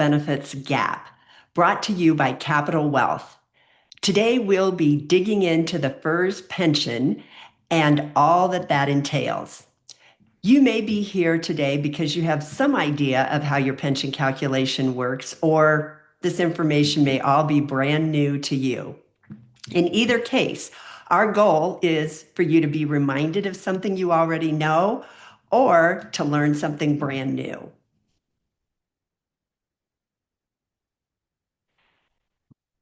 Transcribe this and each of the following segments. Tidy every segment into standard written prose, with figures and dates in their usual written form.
benefits gap, brought to you by Capital Wealth. Today, we'll be digging into the FERS pension and all that entails. You may be here today because you have some idea of how your pension calculation works, or this information may all be brand new to you. In either case, our goal is for you to be reminded of something you already know or to learn something brand new.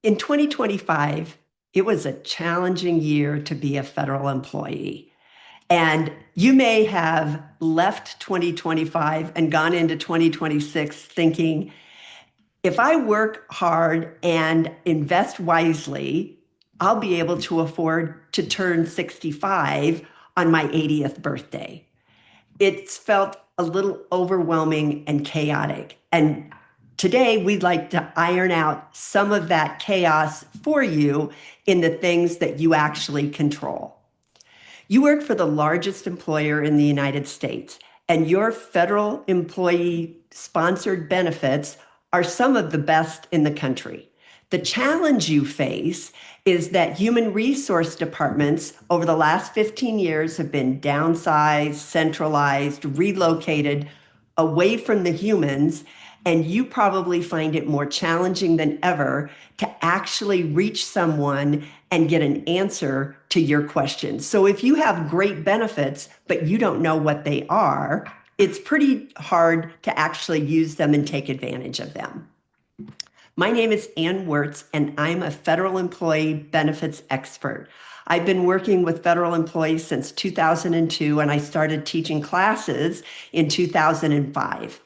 In 2025, it was a challenging year to be a federal employee. And you may have left 2025 and gone into 2026 thinking, if I work hard and invest wisely, I'll be able to afford to turn 65 on my 80th birthday. It's felt a little overwhelming and chaotic. And today, we'd like to iron out some of that chaos for you in the things that you actually control. You work for the largest employer in the United States, and your federal employee-sponsored benefits are some of the best in the country. The challenge you face is that human resource departments over the last 15 years have been downsized, centralized, relocated away from the humans, and you probably find it more challenging than ever to actually reach someone and get an answer to your questions. So if you have great benefits, but you don't know what they are, it's pretty hard to actually use them and take advantage of them. My name is Ann Werts, and I'm a federal employee benefits expert. I've been working with federal employees since 2002, and I started teaching classes in 2005.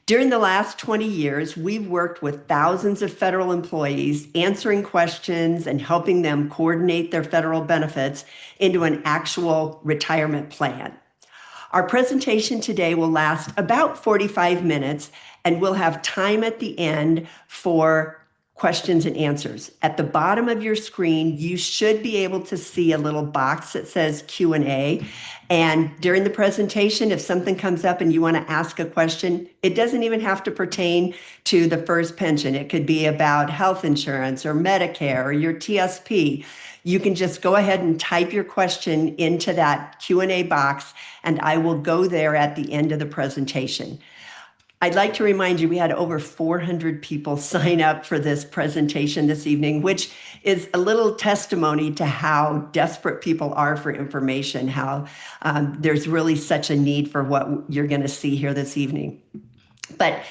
During the last 20 years, we've worked with thousands of federal employees, answering questions and helping them coordinate their federal benefits into an actual retirement plan. Our presentation today will last about 45 minutes, and we'll have time at the end for questions and answers. At the bottom of your screen, you should be able to see a little box that says Q&A. And during the presentation, if something comes up and you want to ask a question, it doesn't even have to pertain to the FERS pension. It could be about health insurance or Medicare or your TSP. You can just go ahead and type your question into that Q&A box, and I will go there at the end of the presentation. I'd like to remind you, we had over 400 people sign up for this presentation this evening, which is a little testimony to how desperate people are for information, how there's really such a need for what you're going to see here this evening. But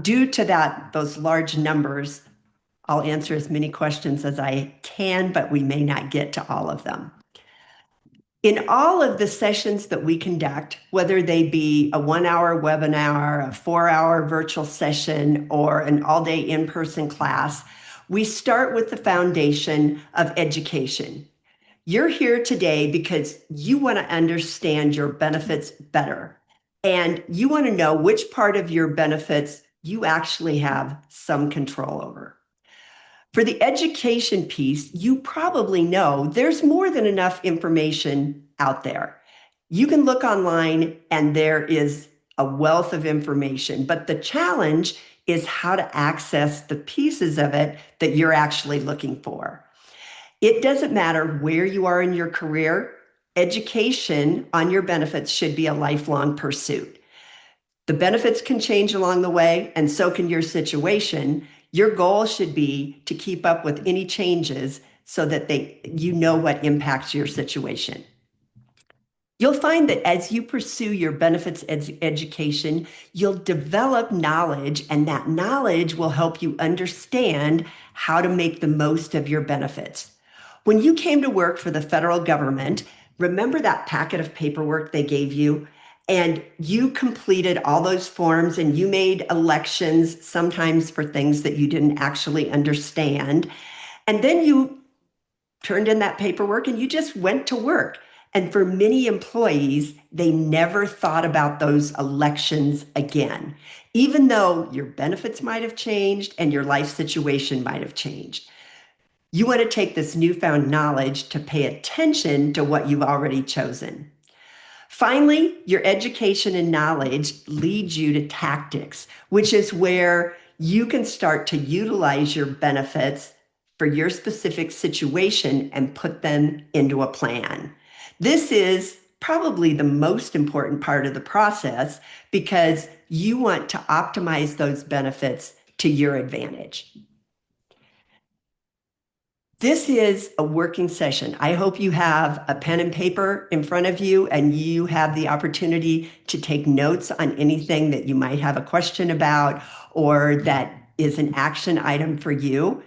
due to those large numbers, I'll answer as many questions as I can, but we may not get to all of them. In all of the sessions that we conduct, whether they be a 1-hour webinar, a 4-hour virtual session, or an all-day in-person class, we start with the foundation of education. You're here today because you want to understand your benefits better, and you want to know which part of your benefits you actually have some control over. For the education piece, you probably know there's more than enough information out there. You can look online and there is a wealth of information, but the challenge is how to access the pieces of it that you're actually looking for. It doesn't matter where you are in your career, education on your benefits should be a lifelong pursuit. The benefits can change along the way, and so can your situation. Your goal should be to keep up with any changes so that you know what impacts your situation. You'll find that as you pursue your benefits education, you'll develop knowledge, and that knowledge will help you understand how to make the most of your benefits. When you came to work for the federal government, remember that packet of paperwork they gave you? And you completed all those forms and you made elections, sometimes for things that you didn't actually understand. And then you turned in that paperwork and you just went to work. And for many employees, they never thought about those elections again, even though your benefits might have changed and your life situation might have changed. You want to take this newfound knowledge to pay attention to what you've already chosen. Finally, your education and knowledge leads you to tactics, which is where you can start to utilize your benefits for your specific situation and put them into a plan. This is probably the most important part of the process because you want to optimize those benefits to your advantage. This is a working session. I hope you have a pen and paper in front of you and you have the opportunity to take notes on anything that you might have a question about or that is an action item for you.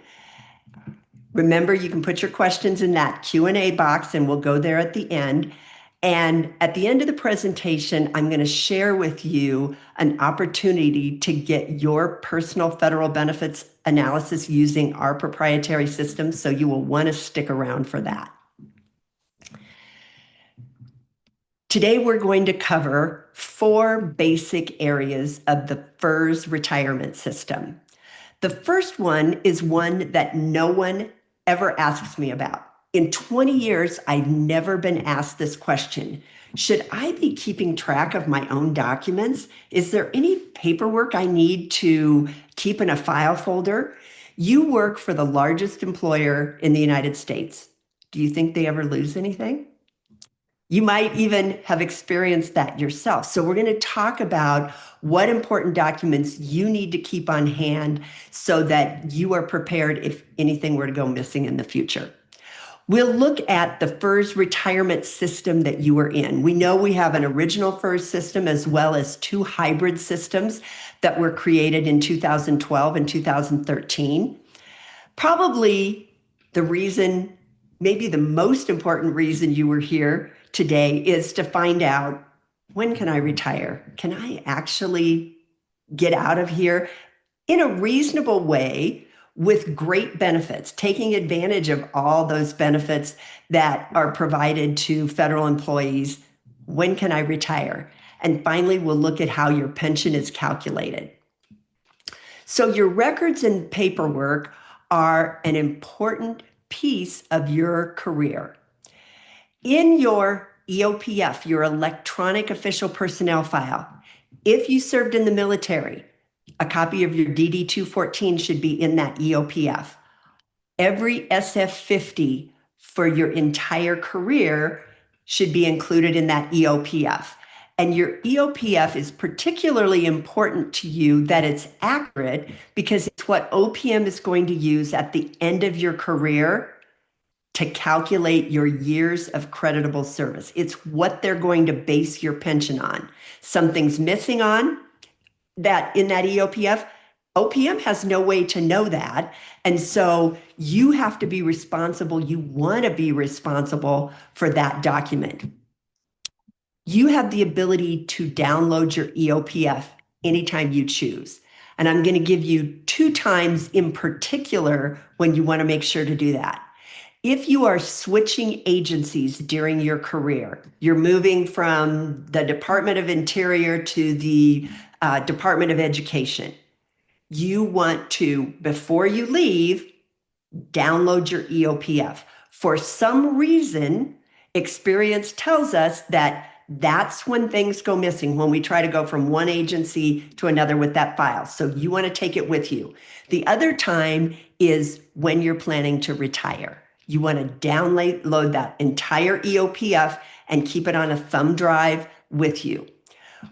Remember, you can put your questions in that Q&A box and we'll go there at the end. And at the end of the presentation, I'm going to share with you an opportunity to get your personal federal benefits analysis using our proprietary system. So you will want to stick around for that. Today, we're going to cover 4 basic areas of the FERS retirement system. The first one is one that no one ever asks me about. In 20 years, I've never been asked this question. Should I be keeping track of my own documents? Is there any paperwork I need to keep in a file folder? You work for the largest employer in the United States. Do you think they ever lose anything? You might even have experienced that yourself. So we're going to talk about what important documents you need to keep on hand so that you are prepared if anything were to go missing in the future. We'll look at the FERS retirement system that you are in. We know we have an original FERS system as well as 2 hybrid systems that were created in 2012 and 2013. Probably the reason, maybe the most important reason you were here today is to find out, when can I retire? Can I actually get out of here in a reasonable way with great benefits, taking advantage of all those benefits that are provided to federal employees? When can I retire? And finally, we'll look at how your pension is calculated. So your records and paperwork are an important piece of your career. In your EOPF, your electronic official personnel file, if you served in the military, a copy of your DD-214 should be in that EOPF. Every SF-50 for your entire career should be included in that EOPF. And your EOPF is particularly important to you that it's accurate because it's what OPM is going to use at the end of your career to calculate your years of creditable service. It's what they're going to base your pension on. Something's missing on that in that EOPF, OPM has no way to know that. And so you have to be responsible. You want to be responsible for that document. You have the ability to download your EOPF anytime you choose. And I'm going to give you 2 times in particular when you want to make sure to do that. If you are switching agencies during your career, you're moving from the Department of Interior to the Department of Education, you want to, before you leave, download your EOPF. For some reason, experience tells us that that's when things go missing, when we try to go from one agency to another with that file. So you want to take it with you. The other time is when you're planning to retire. You want to download that entire EOPF and keep it on a thumb drive with you.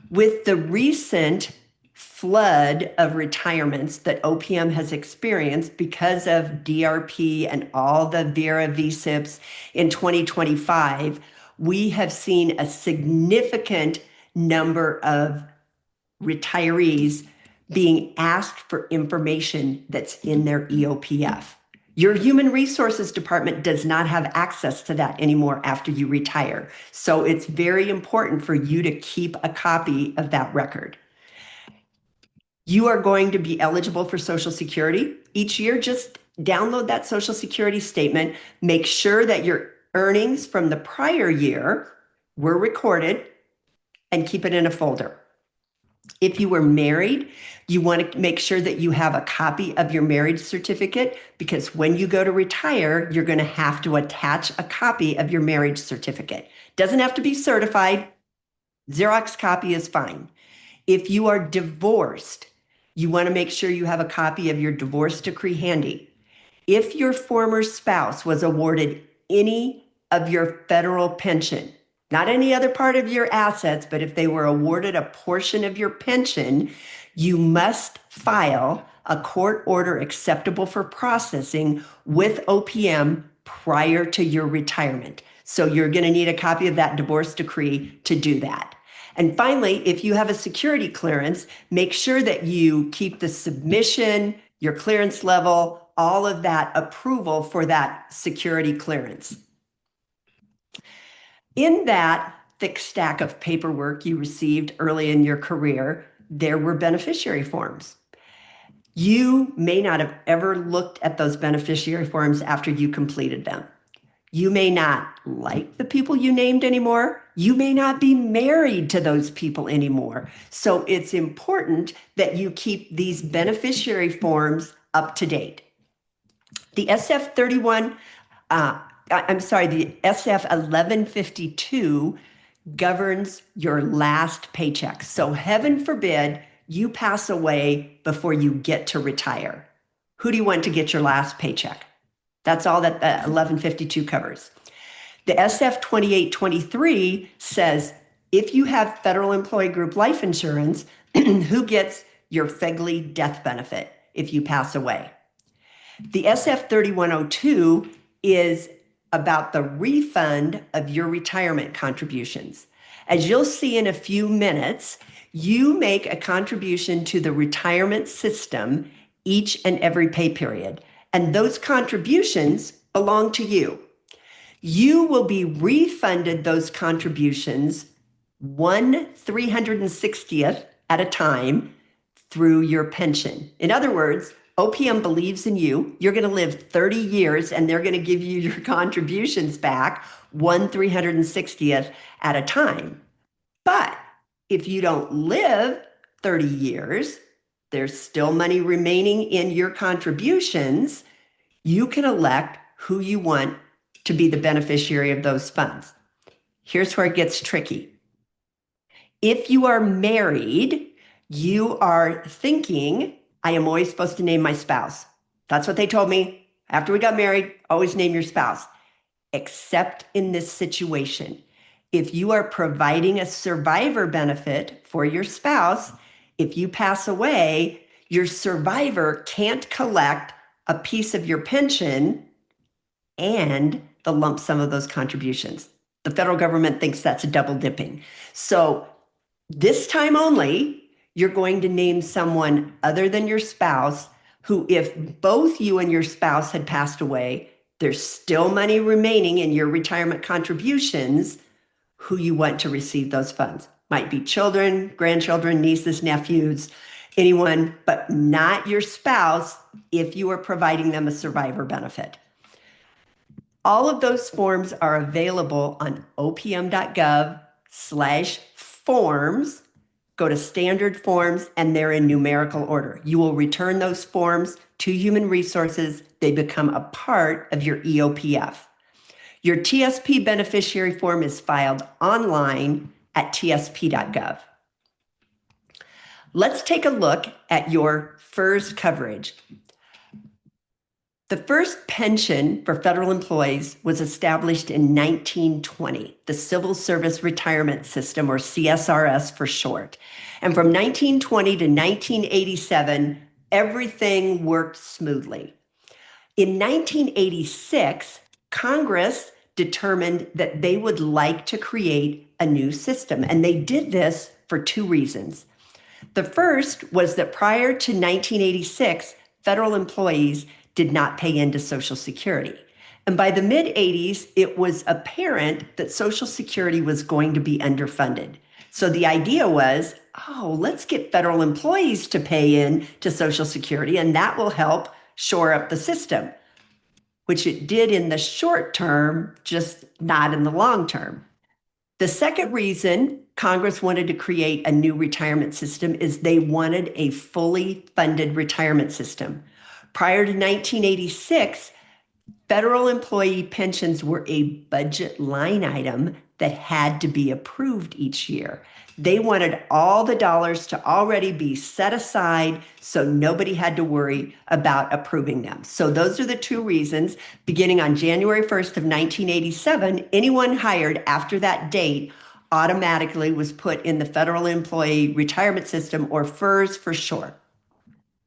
With the recent flood of retirements that OPM has experienced because of DRP and all the VERA VSIPs in 2025, we have seen a significant number of retirees being asked for information that's in their EOPF. Your human resources department does not have access to that anymore after you retire. So it's very important for you to keep a copy of that record. You are going to be eligible for Social Security. Each year, just download that Social Security statement. Make sure that your earnings from the prior year were recorded and keep it in a folder. If you were married, you want to make sure that you have a copy of your marriage certificate because when you go to retire, you're going to have to attach a copy of your marriage certificate. Doesn't have to be certified. Xerox copy is fine. If you are divorced, You want to make sure you have a copy of your divorce decree handy. If your former spouse was awarded any of your federal pension, not any other part of your assets, but if they were awarded a portion of your pension, you must file a court order acceptable for processing with OPM prior to your retirement. So you're going to need a copy of that divorce decree to do that. And finally, if you have a security clearance, make sure that you keep the submission, your clearance level, all of that approval for that security clearance. In that thick stack of paperwork you received early in your career, there were beneficiary forms. You may not have ever looked at those beneficiary forms after you completed them. You may not like the people you named anymore. You may not be married to those people anymore. So it's important that you keep these beneficiary forms up to date. The SF-31, the SF-1152 governs your last paycheck. So heaven forbid you pass away before you get to retire. Who do you want to get your last paycheck? That's all that the 1152 covers. The SF 2823 says if you have federal employee group life insurance, who gets your FEHB death benefit if you pass away? The SF 3102 is about the refund of your retirement contributions. As you'll see in a few minutes, you make a contribution to the retirement system each and every pay period. And those contributions belong to you. You will be refunded those contributions 1/360th at a time through your pension. In other words, OPM believes in you. You're going to live 30 years and they're going to give you your contributions back 1/360th at a time. But if you don't live 30 years, there's still money remaining in your contributions. You can elect who you want to be the beneficiary of those funds. Here's where it gets tricky. If you are married, you are thinking, I am always supposed to name my spouse. That's what they told me. After we got married, always name your spouse. Except in this situation. If you are providing a survivor benefit for your spouse, if you pass away, your survivor can't collect a piece of your pension and the lump sum of those contributions. The federal government thinks that's double dipping. So this time only, you're going to name someone other than your spouse who, if both you and your spouse had passed away, there's still money remaining in your retirement contributions, who you want to receive those funds. Might be children, grandchildren, nieces, nephews, anyone, but not your spouse if you are providing them a survivor benefit. All of those forms are available on opm.gov/forms. Go to standard forms and they're in numerical order. You will return those forms to Human Resources. They become a part of your EOPF. Your TSP beneficiary form is filed online at tsp.gov. Let's take a look at your FERS coverage. The first pension for federal employees was established in 1920, the Civil Service Retirement System, or CSRS for short. And from 1920 to 1987, everything worked smoothly. In 1986, Congress determined that they would like to create a new system, and they did this for two reasons. The first was that prior to 1986, federal employees did not pay into Social Security. And by the mid-'80s, it was apparent that Social Security was going to be underfunded. So the idea was, let's get federal employees to pay in to Social Security, and that will help shore up the system, which it did in the short term, just not in the long term. The second reason Congress wanted to create a new retirement system is they wanted a fully funded retirement system. Prior to 1986, federal employee pensions were a budget line item that had to be approved each year. They wanted all the dollars to already be set aside so nobody had to worry about approving them. So those are the two reasons. Beginning on January 1st of 1987, anyone hired after that date automatically was put in the Federal Employee Retirement System, or FERS for short.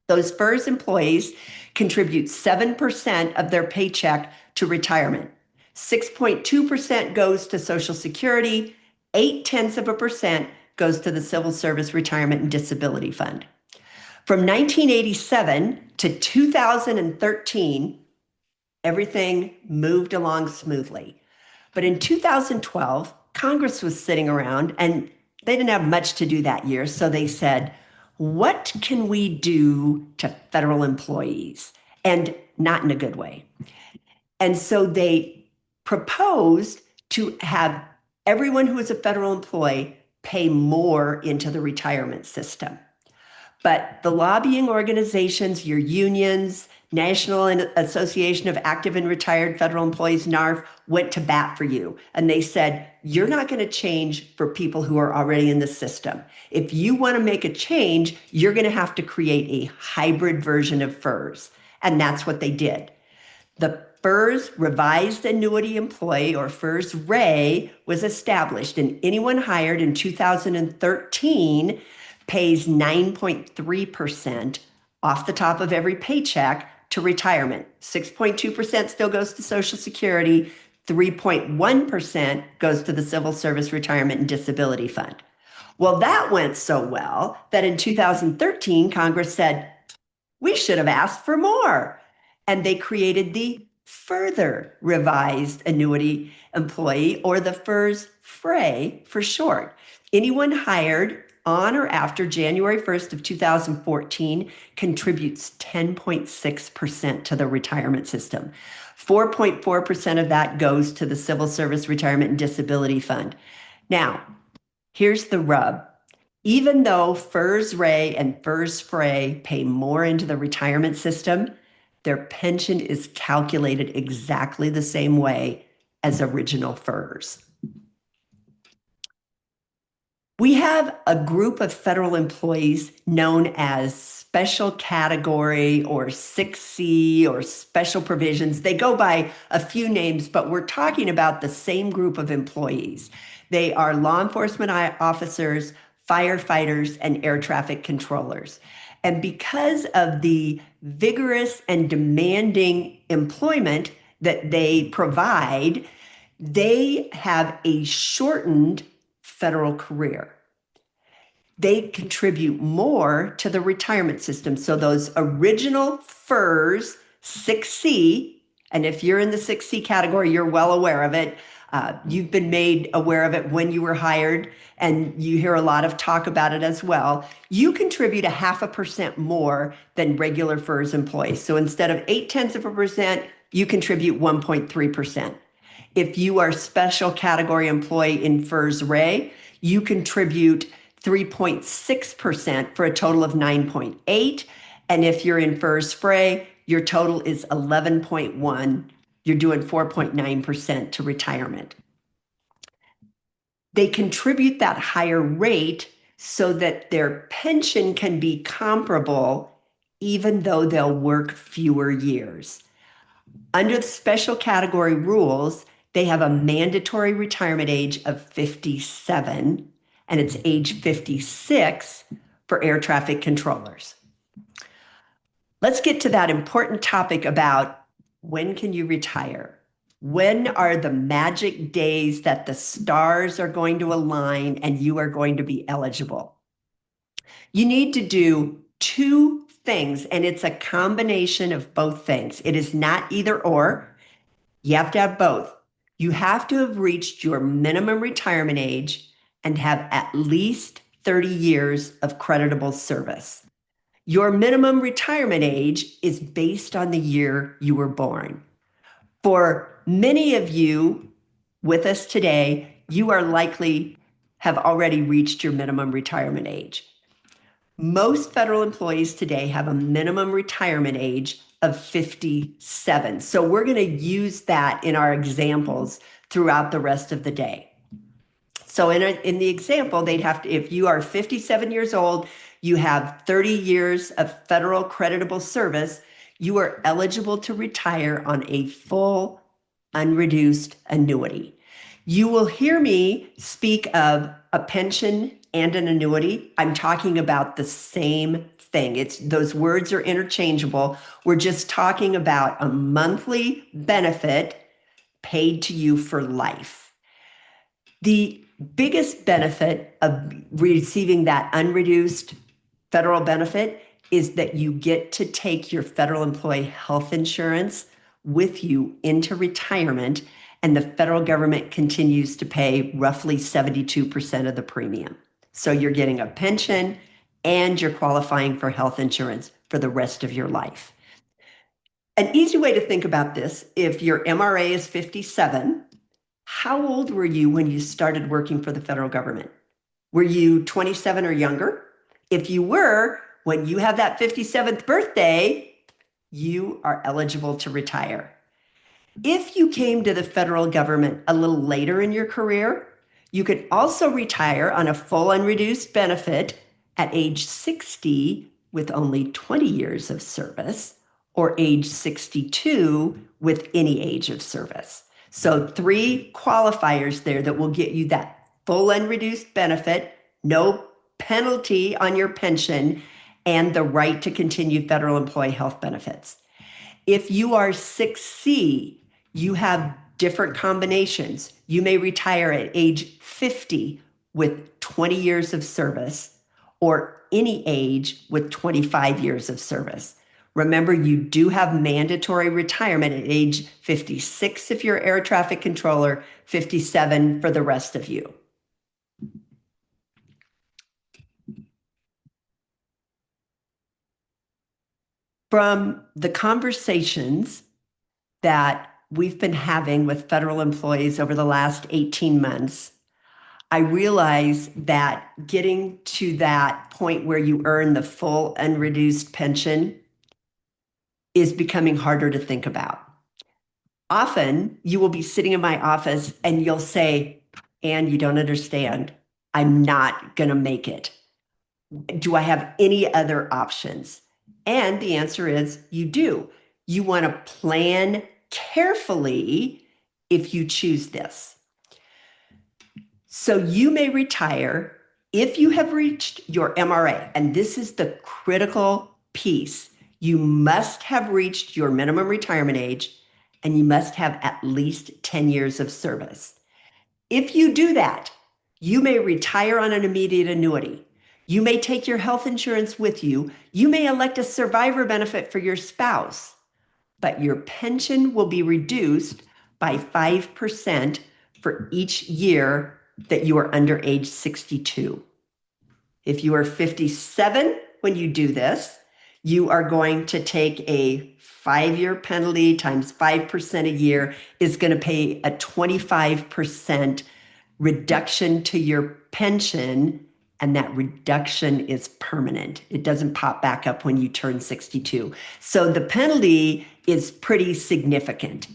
Those FERS employees contribute 7% of their paycheck to retirement. 6.2% goes to Social Security, 0.8% goes to the Civil Service Retirement and Disability Fund. From 1987 to 2013, everything moved along smoothly. But in 2012, Congress was sitting around and they didn't have much to do that year. So they said, what can we do to federal employees? And not in a good way. And so they proposed to have everyone who is a federal employee pay more into the retirement system. But the lobbying organizations, your unions, National Association of Active and Retired Federal Employees, NARF, went to bat for you. And they said, you're not going to change for people who are already in the system. If you want to make a change, you're going to have to create a hybrid version of FERS. And that's what they did. The FERS Revised Annuity Employee, or FERS RAE, was established, and anyone hired in 2013 pays 9.3% off the top of every paycheck to retirement. 6.2% still goes to Social Security, 3.1% goes to the Civil Service Retirement and Disability Fund. Well, that went so well that in 2013, Congress said, we should have asked for more. And they created the Further Revised Annuity Employee, or the FERS FRAE for short. Anyone hired on or after January 1st of 2014 contributes 10.6% to the retirement system. 4.4% of that goes to the Civil Service Retirement and Disability Fund. Now, here's the rub. Even though FERS RAE and FERS FRAE pay more into the retirement system, their pension is calculated exactly the same way as original FERS. We have a group of federal employees known as special category or 6C or special provisions. They go by a few names, but we're talking about the same group of employees. They are law enforcement officers, firefighters, and air traffic controllers. And because of the vigorous and demanding employment that they provide, they have a shortened federal career. They contribute more to the retirement system. So those original FERS 6C, and if you're in the 6C category, you're well aware of it. You've been made aware of it when you were hired, and you hear a lot of talk about it as well. You contribute 0.5% more than regular FERS employees. So instead of 0.8%, you contribute 1.3%. If you are special category employee in FERS RAE, you contribute 3.6% for a total of 9.8. And if you're in FERS FRAE, your total is 11.1. You're doing 4.9% to retirement. They contribute that higher rate so that their pension can be comparable even though they'll work fewer years. Under the special category rules, they have a mandatory retirement age of 57, and it's age 56 for air traffic controllers. Let's get to that important topic about when can you retire? When are the magic days that the stars are going to align and you are going to be eligible? You need to do two things, and it's a combination of both things. It is not either or. You have to have both. You have to have reached your minimum retirement age and have at least 30 years of creditable service. Your minimum retirement age is based on the year you were born. For many of you with us today, you are likely have already reached your minimum retirement age. Most federal employees today have a minimum retirement age of 57. So we're going to use that in our examples throughout the rest of the day. So in the example, they'd have to, if you are 57 years old, you have 30 years of federal creditable service, you are eligible to retire on a full unreduced annuity. You will hear me speak of a pension and an annuity. I'm talking about the same thing. It's those words are interchangeable. We're just talking about a monthly benefit paid to you for life. The biggest benefit of receiving that unreduced federal benefit is that you get to take your federal employee health insurance with you into retirement, and the federal government continues to pay roughly 72% of the premium. So you're getting a pension and you're qualifying for health insurance for the rest of your life. An easy way to think about this, if your MRA is 57, how old were you when you started working for the federal government? Were you 27 or younger? If you were, when you have that 57th birthday, you are eligible to retire. If you came to the federal government a little later in your career, you could also retire on a full unreduced benefit at age 60 with only 20 years of service, or age 62 with any age of service. So 3 qualifiers there that will get you that full unreduced benefit, no penalty on your pension, and the right to continue federal employee health benefits. If you are 6C, you have different combinations. You may retire at age 50 with 20 years of service, or any age with 25 years of service. Remember, you do have mandatory retirement at age 56 if you're air traffic controller, 57 for the rest of you. From the conversations that we've been having with federal employees over the last 18 months, I realize that getting to that point where you earn the full unreduced pension is becoming harder to think about. Often you will be sitting in my office and you'll say, Ann, you don't understand. I'm not going to make it. Do I have any other options? And the answer is you do. You want to plan carefully if you choose this. So you may retire if you have reached your MRA, and this is the critical piece. You must have reached your minimum retirement age, and you must have at least 10 years of service. If you do that, you may retire on an immediate annuity. You may take your health insurance with you. You may elect a survivor benefit for your spouse, but your pension will be reduced by 5% for each year that you are under age 62. If you are 57 when you do this, you are going to take a 5-year penalty times 5% a year is going to pay a 25% reduction to your pension, and that reduction is permanent. It doesn't pop back up when you turn 62. So the penalty is pretty significant.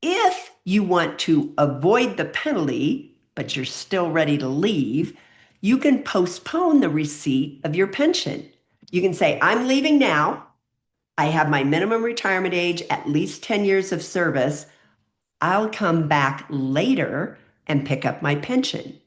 If you want to avoid the penalty, but you're still ready to leave, you can postpone the receipt of your pension. You can say, I'm leaving now. I have my minimum retirement age, at least 10 years of service. I'll come back later and pick up my pension.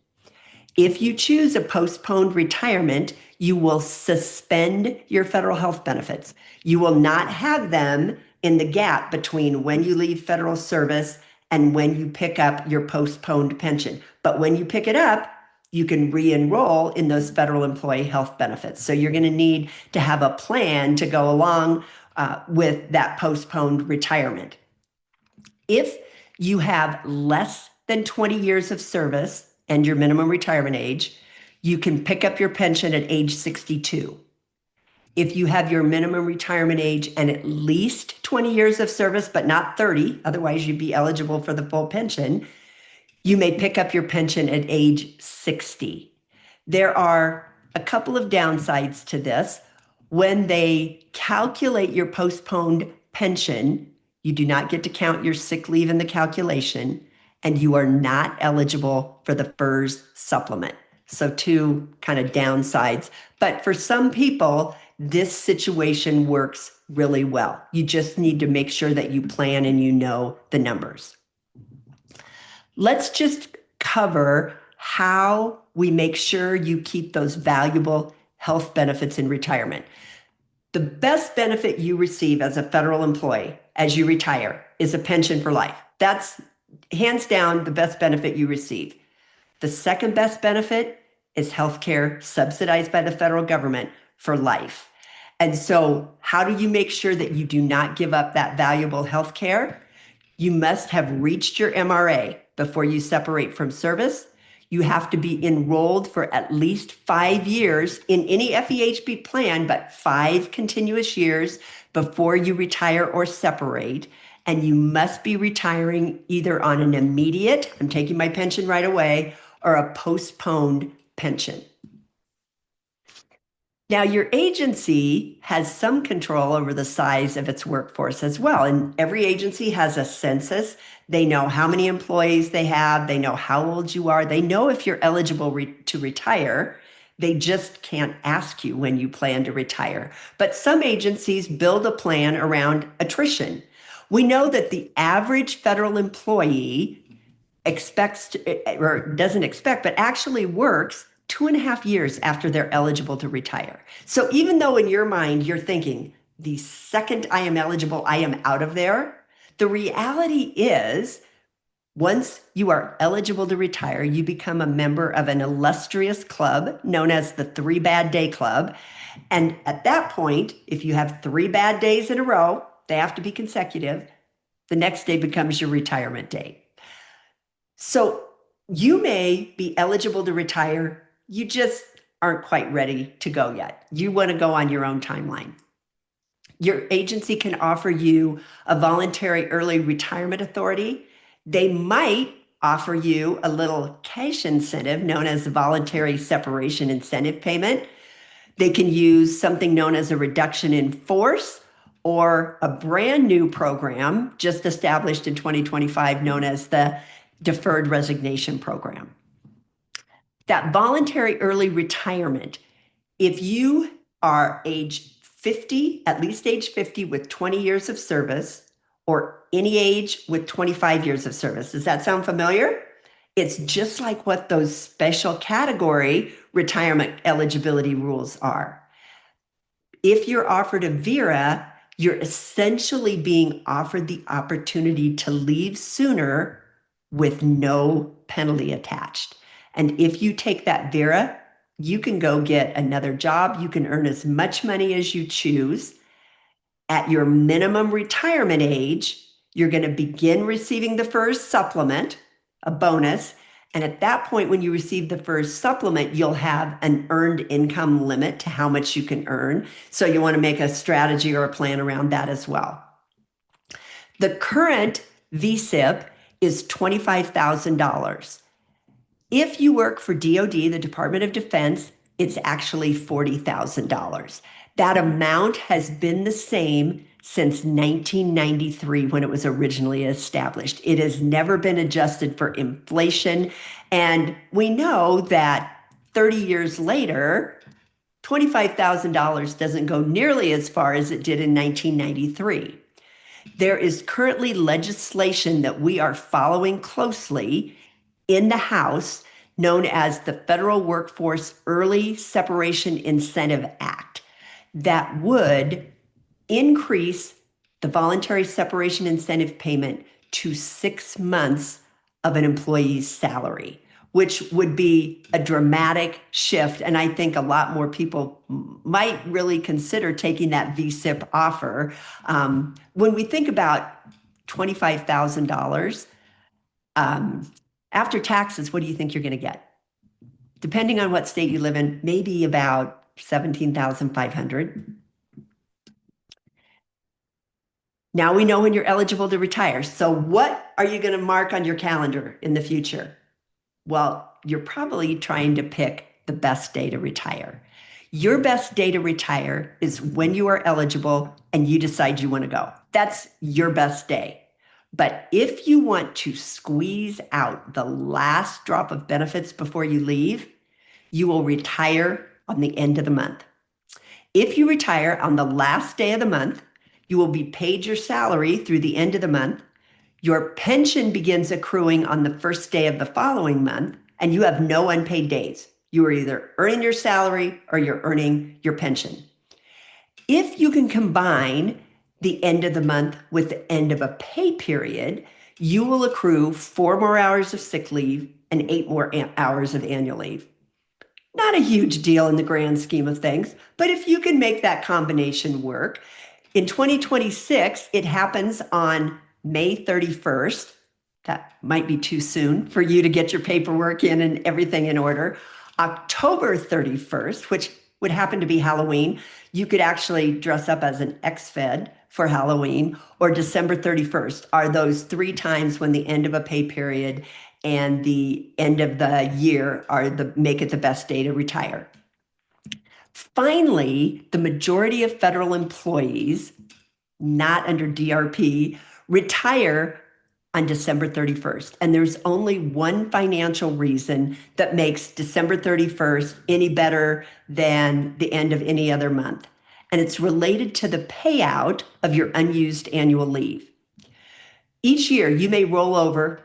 If you choose a postponed retirement, you will suspend your federal health benefits. You will not have them in the gap between when you leave federal service and when you pick up your postponed pension. But when you pick it up, you can re-enroll in those federal employee health benefits. So you're going to need to have a plan to go along with that postponed retirement. If you have less than 20 years of service and your minimum retirement age, you can pick up your pension at age 62. If you have your minimum retirement age and at least 20 years of service, but not 30, otherwise you'd be eligible for the full pension, you may pick up your pension at age 60. There are a couple of downsides to this. When they calculate your postponed pension, you do not get to count your sick leave in the calculation, and you are not eligible for the FERS supplement. So two kind of downsides. But for some people, this situation works really well. You just need to make sure that you plan and you know the numbers. Let's just cover how we make sure you keep those valuable health benefits in retirement. The best benefit you receive as a federal employee as you retire is a pension for life. That's hands down the best benefit you receive. The second best benefit is healthcare subsidized by the federal government for life. And so how do you make sure that you do not give up that valuable healthcare? You must have reached your MRA before you separate from service. You have to be enrolled for at least 5 years in any FEHB plan, but 5 continuous years before you retire or separate. And you must be retiring either on an immediate, I'm taking my pension right away, or a postponed pension. Now, your agency has some control over the size of its workforce as well. And every agency has a census. They know how many employees they have. They know how old you are. They know if you're eligible to retire. They just can't ask you when you plan to retire. But some agencies build a plan around attrition. We know that the average federal employee expects to, or doesn't expect, but actually works 2.5 years after they're eligible to retire. So even though in your mind you're thinking, the second I am eligible, I am out of there, the reality is once you are eligible to retire, you become a member of an illustrious club known as the 3 Bad Day Club. And at that point, if you have 3 bad days in a row, they have to be consecutive, the next day becomes your retirement date. So you may be eligible to retire. You just aren't quite ready to go yet. You want to go on your own timeline. Your agency can offer you a voluntary early retirement authority. They might offer you a little cash incentive known as a voluntary separation incentive payment. They can use something known as a reduction in force or a brand new program just established in 2025 known as the Deferred Resignation Program. That voluntary early retirement, if you are age 50, at least age 50 with 20 years of service, or any age with 25 years of service, does that sound familiar? It's just like what those special category retirement eligibility rules are. If you're offered a VERA, you're essentially being offered the opportunity to leave sooner with no penalty attached. And if you take that VERA, you can go get another job. You can earn as much money as you choose. At your minimum retirement age, you're going to begin receiving the FERS supplement, a bonus. And at that point, when you receive the FERS supplement, you'll have an earned income limit to how much you can earn. So you want to make a strategy or a plan around that as well. The current VSIP is $25,000. If you work for DOD, the Department of Defense, it's actually $40,000. That amount has been the same since 1993 when it was originally established. It has never been adjusted for inflation. And we know that 30 years later, $25,000 doesn't go nearly as far as it did in 1993. There is currently legislation that we are following closely in the House known as the Federal Workforce Early Separation Incentive Act that would increase the voluntary separation incentive payment to 6 months of an employee's salary, which would be a dramatic shift. And I think a lot more people might really consider taking that VSIP offer. When we think about $25,000, after taxes, what do you think you're going to get? Depending on what state you live in, maybe about $17,500. Now we know when you're eligible to retire. So what are you going to mark on your calendar in the future? Well, you're probably trying to pick the best day to retire. Your best day to retire is when you are eligible and you decide you want to go. That's your best day. But if you want to squeeze out the last drop of benefits before you leave, you will retire on the end of the month. If you retire on the last day of the month, you will be paid your salary through the end of the month. Your pension begins accruing on the first day of the following month, and you have no unpaid days. You are either earning your salary or you're earning your pension. If you can combine the end of the month with the end of a pay period, you will accrue 4 more hours of sick leave and 8 more hours of annual leave. Not a huge deal in the grand scheme of things, but if you can make that combination work, in 2026, it happens on May 31st. That might be too soon for you to get your paperwork in and everything in order. October 31st, which would happen to be Halloween, you could actually dress up as an ex-Fed for Halloween, or December 31st are those 3 times when the end of a pay period and the end of the year make it the best day to retire. Finally, the majority of federal employees, not under DRP, retire on December 31st. And there's only one financial reason that makes December 31st any better than the end of any other month. And it's related to the payout of your unused annual leave. Each year, you may roll over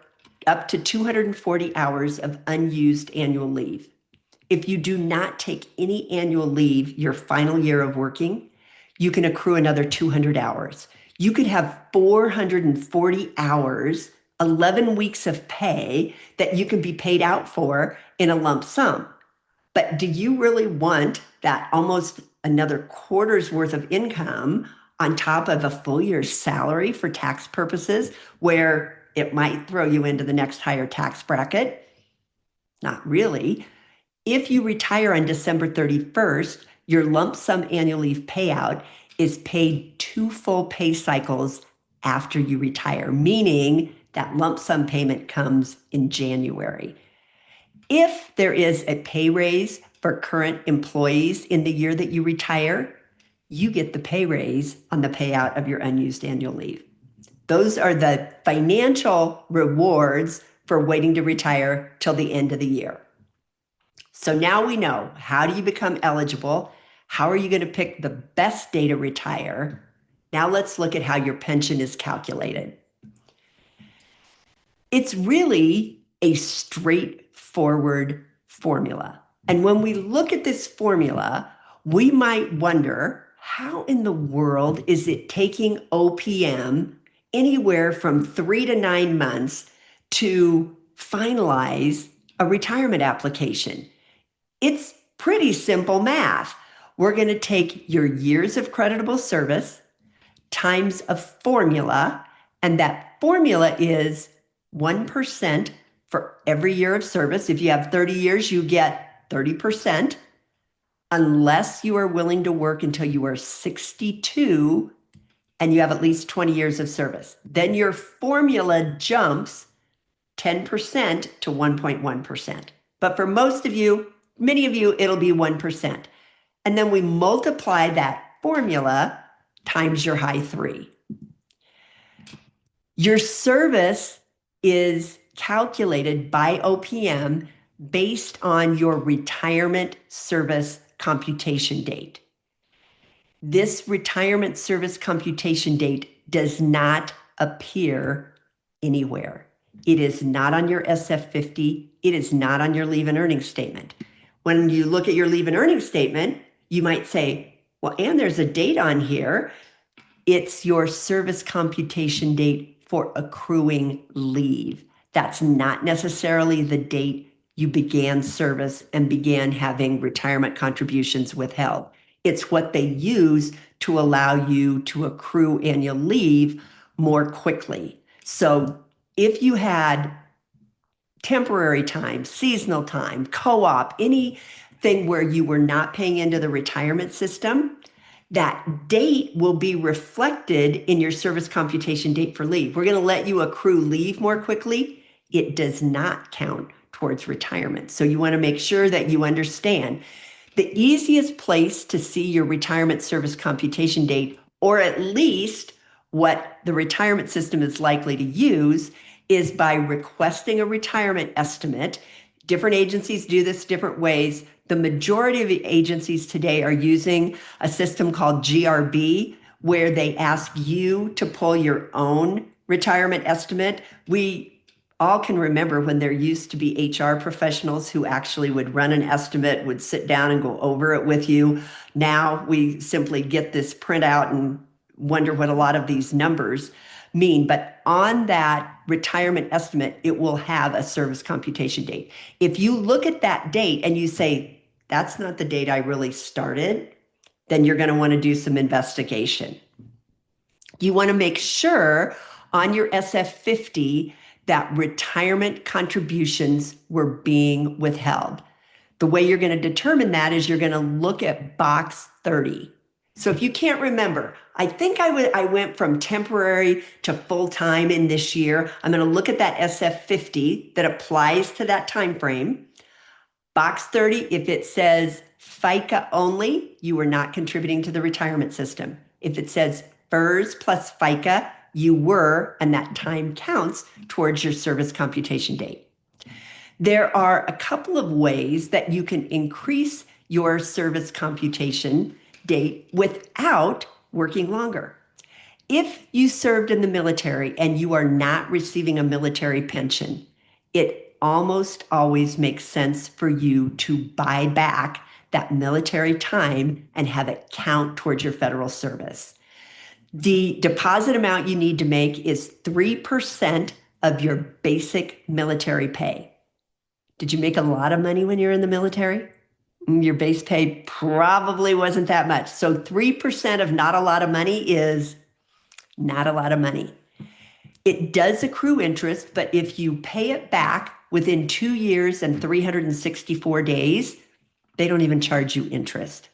up to 240 hours of unused annual leave. If you do not take any annual leave your final year of working, you can accrue another 200 hours. You could have 440 hours, 11 weeks of pay that you can be paid out for in a lump sum. But do you really want that almost another quarter's worth of income on top of a full year's salary for tax purposes, where it might throw you into the next higher tax bracket? Not really. If you retire on December 31st, your lump sum annual leave payout is paid 2 full pay cycles after you retire, meaning that lump sum payment comes in January. If there is a pay raise for current employees in the year that you retire, you get the pay raise on the payout of your unused annual leave. Those are the financial rewards for waiting to retire till the end of the year. So now we know, how do you become eligible? How are you going to pick the best day to retire? Now let's look at how your pension is calculated. It's really a straightforward formula. And when we look at this formula, we might wonder, how in the world is it taking OPM anywhere from 3 to 9 months to finalize a retirement application? It's pretty simple math. We're going to take your years of creditable service times a formula, and that formula is 1% for every year of service. If you have 30 years, you get 30%, unless you are willing to work until you are 62 and you have at least 20 years of service. Then your formula jumps 10% to 1.1%. But for most of you, many of you, it'll be 1%. And then we multiply that formula times your high 3. Your service is calculated by OPM based on your retirement service computation date. This retirement service computation date does not appear anywhere. It is not on your SF50. It is not on your leave and earnings statement. When you look at your leave and earnings statement, you might say, well, Ann, there's a date on here. It's your service computation date for accruing leave. That's not necessarily the date you began service and began having retirement contributions withheld. It's what they use to allow you to accrue annual leave more quickly. So if you had temporary time, seasonal time, co-op, anything where you were not paying into the retirement system, that date will be reflected in your service computation date for leave. We're going to let you accrue leave more quickly. It does not count towards retirement. So you want to make sure that you understand the easiest place to see your retirement service computation date, or at least what the retirement system is likely to use is by requesting a retirement estimate. Different agencies do this different ways. The majority of the agencies today are using a system called GRB, where they ask you to pull your own retirement estimate. We all can remember when there used to be HR professionals who actually would run an estimate, would sit down and go over it with you. Now we simply get this printout and wonder what a lot of these numbers mean. But on that retirement estimate, it will have a service computation date. If you look at that date and you say, that's not the date I really started, then you're going to want to do some investigation. You want to make sure on your SF50 that retirement contributions were being withheld. The way you're going to determine that is you're going to look at box 30. So if you can't remember, I think I went from temporary to full-time in this year. I'm going to look at that SF50 that applies to that time frame. Box 30, if it says FICA only, you are not contributing to the retirement system. If it says FERS plus FICA, you were, and that time counts towards your service computation date. There are a couple of ways that you can increase your service computation date without working longer. If you served in the military and you are not receiving a military pension, it almost always makes sense for you to buy back that military time and have it count towards your federal service. The deposit amount you need to make is 3% of your basic military pay. Did you make a lot of money when you're in the military? Your base pay probably wasn't that much. So 3% of not a lot of money is not a lot of money. It does accrue interest, but if you pay it back within 2 years and 364 days, they don't even charge you interest.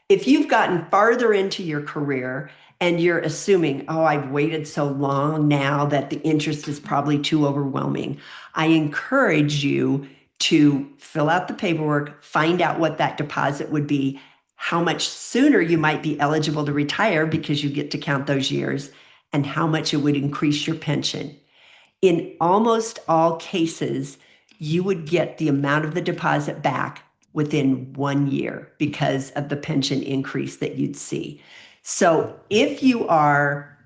If you've gotten farther into your career and you're assuming, oh, I've waited so long now that the interest is probably too overwhelming, I encourage you to fill out the paperwork, find out what that deposit would be, how much sooner you might be eligible to retire because you get to count those years, and how much it would increase your pension. In almost all cases, you would get the amount of the deposit back within 1 year because of the pension increase that you'd see. So if you are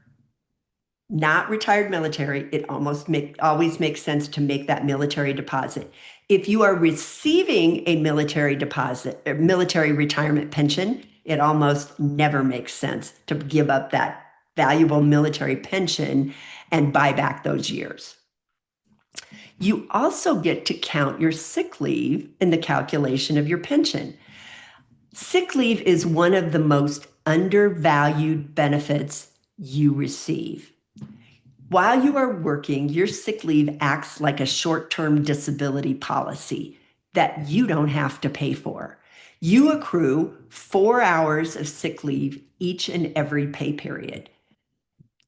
not retired military, it always makes sense to make that military deposit. If you are receiving a military deposit or military retirement pension, it almost never makes sense to give up that valuable military pension and buy back those years. You also get to count your sick leave in the calculation of your pension. Sick leave is one of the most undervalued benefits you receive. While you are working, your sick leave acts like a short-term disability policy that you don't have to pay for. You accrue 4 hours of sick leave each and every pay period.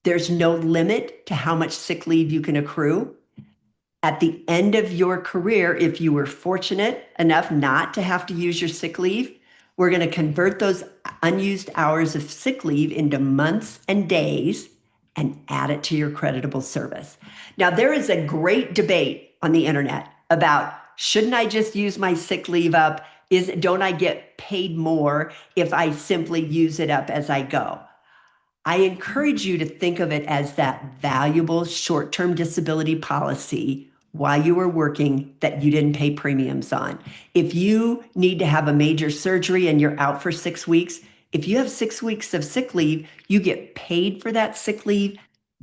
There's no limit to how much sick leave you can accrue. At the end of your career, if you were fortunate enough not to have to use your sick leave, we're going to convert those unused hours of sick leave into months and days and add it to your creditable service. Now, there is a great debate on the internet about, shouldn't I just use my sick leave up? Don't I get paid more if I simply use it up as I go? I encourage you to think of it as that valuable short-term disability policy while you were working that you didn't pay premiums on. If you need to have a major surgery and you're out for 6 weeks, if you have 6 weeks of sick leave, you get paid for that sick leave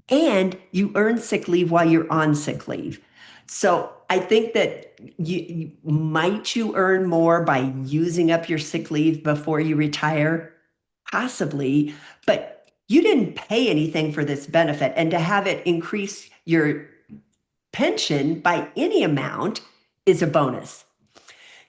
and you earn sick leave while you're on sick leave. So I think that you earn more by using up your sick leave before you retire? Possibly, but you didn't pay anything for this benefit, and to have it increase your pension by any amount is a bonus.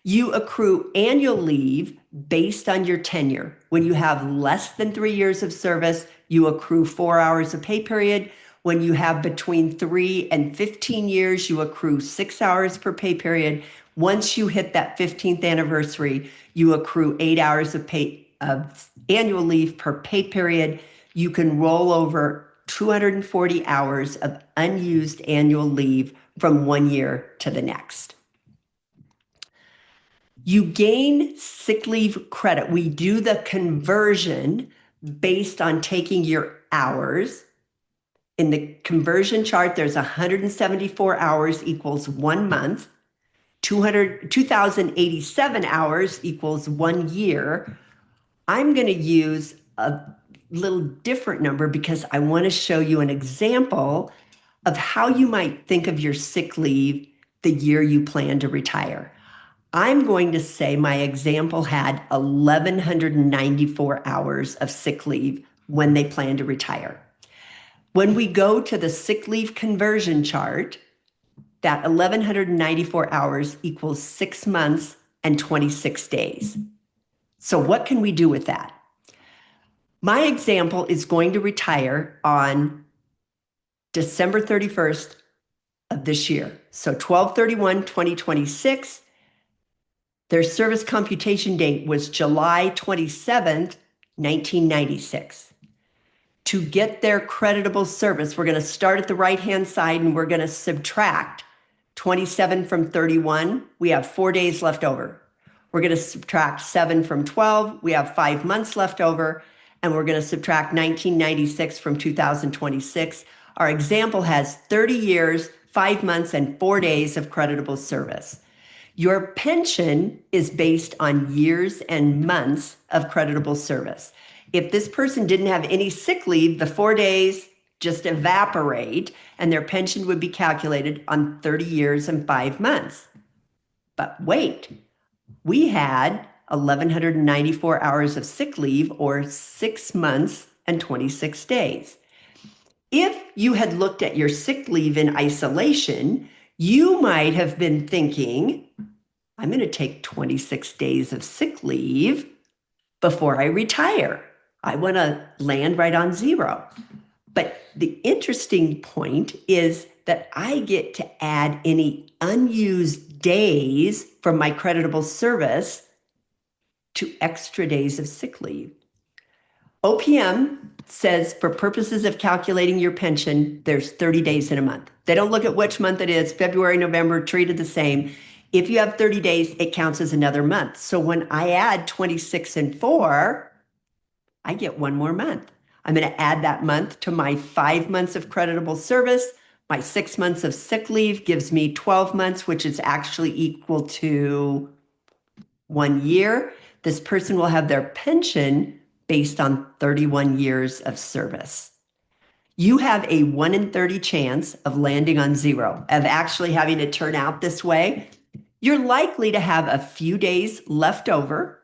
You accrue annual leave based on your tenure. When you have less than 3 years of service, you accrue 4 hours of pay period. When you have between 3 and 15 years, you accrue 6 hours per pay period. Once you hit that 15th anniversary, you accrue 8 hours of annual leave per pay period. You can roll over 240 hours of unused annual leave from 1 year to the next. You gain sick leave credit. We do the conversion based on taking your hours. In the conversion chart, there's 174 hours equals 1 month. 2,087 hours equals 1 year. I'm going to use a little different number because I want to show you an example of how you might think of your sick leave the year you plan to retire. I'm going to say my example had 1,194 hours of sick leave when they plan to retire. When we go to the sick leave conversion chart, that 1,194 hours equals 6 months and 26 days. So what can we do with that? My example is going to retire on December 31st of this year. So 12/31/2026. Their service computation date was July 27th, 1996. To get their creditable service, we're going to start at the right-hand side and we're going to subtract 27 from 31. We have 4 days left over. We're going to subtract 7 from 12. We have 5 months left over. And we're going to subtract 1996 from 2026. Our example has 30 years, 5 months, and 4 days of creditable service. Your pension is based on years and months of creditable service. If this person didn't have any sick leave, the 4 days just evaporate and their pension would be calculated on 30 years and 5 months. But wait, we had 1,194 hours of sick leave or 6 months and 26 days. If you had looked at your sick leave in isolation, you might have been thinking, I'm going to take 26 days of sick leave before I retire. I want to land right on 0. But the interesting point is that I get to add any unused days from my creditable service to extra days of sick leave. OPM says for purposes of calculating your pension, there's 30 days in a month. They don't look at which month it is, February, November, treated the same. If you have 30 days, it counts as another month. So when I add 26 and 4, I get 1 more month. I'm going to add that month to my 5 months of creditable service. My 6 months of sick leave gives me 12 months, which is actually equal to 1 year. This person will have their pension based on 31 years of service. You have a 1 in 30 chance of landing on 0, of actually having it turn out this way. You're likely to have a few days left over.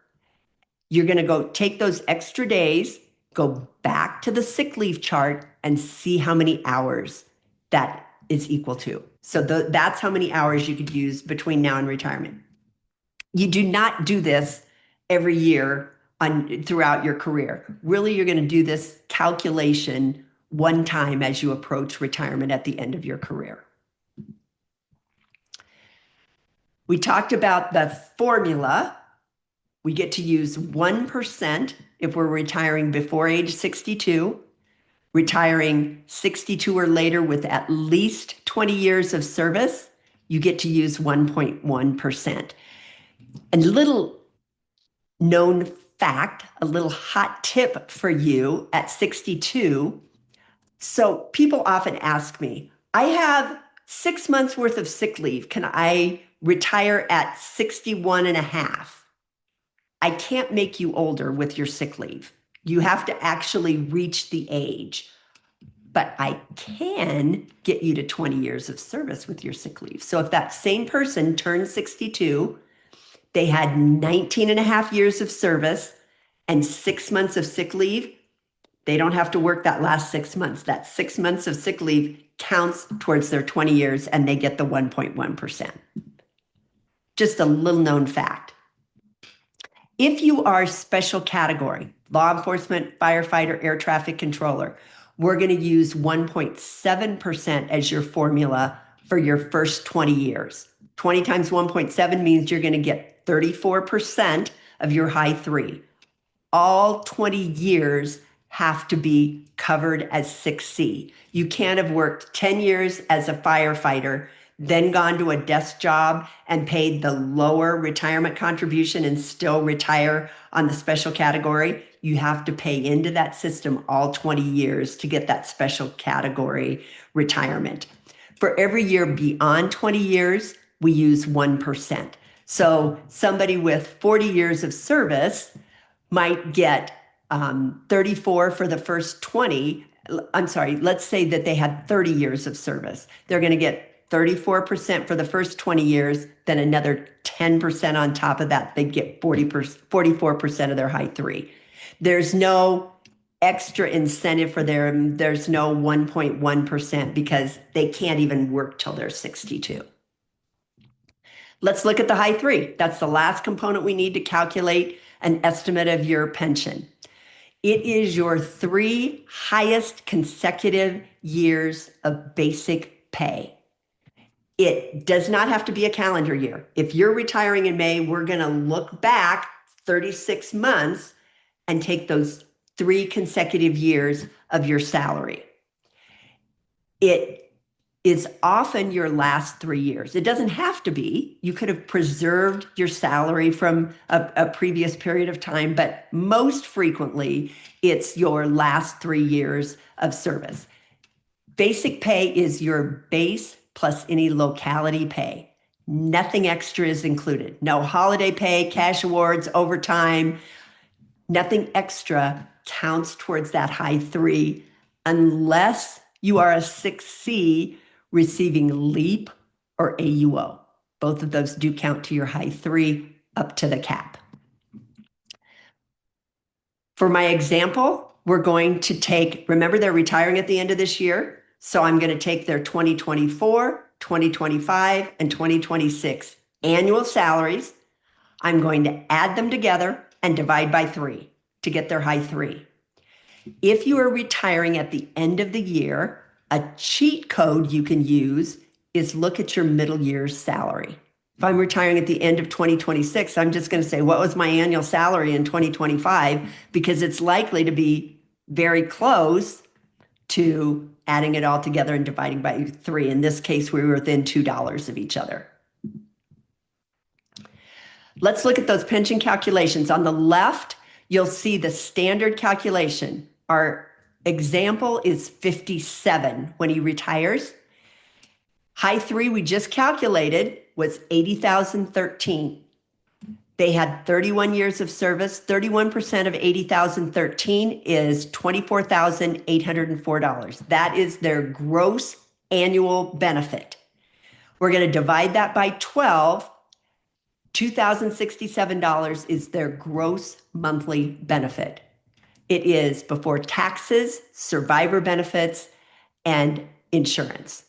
You're going to go take those extra days, go back to the sick leave chart and see how many hours that is equal to. So that's how many hours you could use between now and retirement. You do not do this every year throughout your career. Really, you're going to do this calculation one time as you approach retirement at the end of your career. We talked about the formula. We get to use 1% if we're retiring before age 62, retiring 62 or later with at least 20 years of service, you get to use 1.1%. And a little known fact, a little hot tip for you at 62. So people often ask me, I have 6 months worth of sick leave. Can I retire at 61 and a half? I can't make you older with your sick leave. You have to actually reach the age. But I can get you to 20 years of service with your sick leave. So if that same person turned 62, they had 19 and a half years of service and 6 months of sick leave, they don't have to work that last 6 months. That 6 months of sick leave counts towards their 20 years and they get the 1.1%. Just a little known fact. If you are special category, law enforcement, firefighter, air traffic controller, we're going to use 1.7% as your formula for your first 20 years. 20 times 1.7 means you're going to get 34% of your high 3. All 20 years have to be covered as 6C. You can't have worked 10 years as a firefighter, then gone to a desk job and paid the lower retirement contribution and still retire on the special category. You have to pay into that system all 20 years to get that special category retirement. For every year beyond 20 years, we use 1%. So somebody with 40 years of service might get 34 for the first 20. I'm sorry, let's say that they had 30 years of service. They're going to get 34% for the first 20 years, then another 10% on top of that. They'd get 44% of their high three. There's no extra incentive for them. There's no 1.1% because they can't even work till they're 62. Let's look at the high three. That's the last component we need to calculate an estimate of your pension. It is your 3 highest consecutive years of basic pay. It does not have to be a calendar year. If you're retiring in May, we're going to look back 36 months and take those 3 consecutive years of your salary. It is often your last 3 years. It doesn't have to be. You could have preserved your salary from a previous period of time, but most frequently, it's your last 3 years of service. Basic pay is your base plus any locality pay. Nothing extra is included. No holiday pay, cash awards, overtime. Nothing extra counts towards that high 3 unless you are a 6C receiving LEAP or AUO. Both of those do count to your high 3 up to the cap. For my example, we're going to take, remember they're retiring at the end of this year, so I'm going to take their 2024, 2025, and 2026 annual salaries. I'm going to add them together and divide by 3 to get their high 3. If you are retiring at the end of the year, a cheat code you can use is look at your middle year's salary. If I'm retiring at the end of 2026, I'm just going to say, what was my annual salary in 2025? Because it's likely to be very close to adding it all together and dividing by 3. In this case, we were within $2 of each other. Let's look at those pension calculations. On the left, you'll see the standard calculation. Our example is 57 when he retires. High 3 we just calculated was 80,013. They had 31 years of service. 31% of 80,013 is $24,804. That is their gross annual benefit. We're going to divide that by 12. $2,067 is their gross monthly benefit. It is before taxes, survivor benefits, and insurance.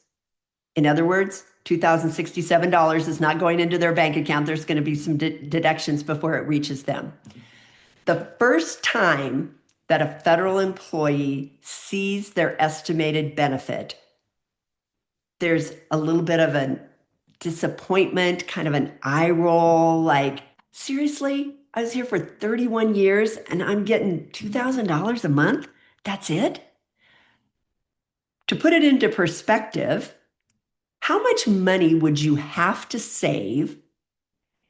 In other words, $2,067 is not going into their bank account. There's going to be some deductions before it reaches them. The first time that a federal employee sees their estimated benefit, there's a little bit of a disappointment, kind of an eye roll, like, seriously? I was here for 31 years and I'm getting $2,000 a month? That's it? To put it into perspective, how much money would you have to save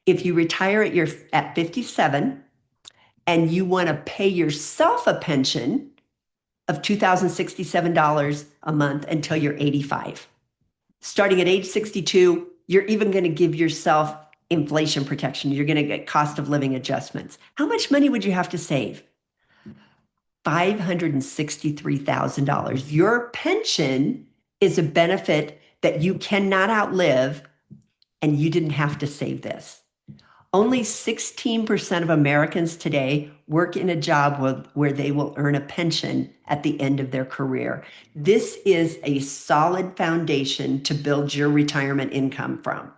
if you retire at 57 and you want to pay yourself a pension of $2,067 a month until you're 85? Starting at age 62, you're even going to give yourself inflation protection. You're going to get cost of living adjustments. How much money would you have to save? $563,000. Your pension is a benefit that you cannot outlive, and you didn't have to save this. Only 16% of Americans today work in a job where they will earn a pension at the end of their career. This is a solid foundation to build your retirement income from.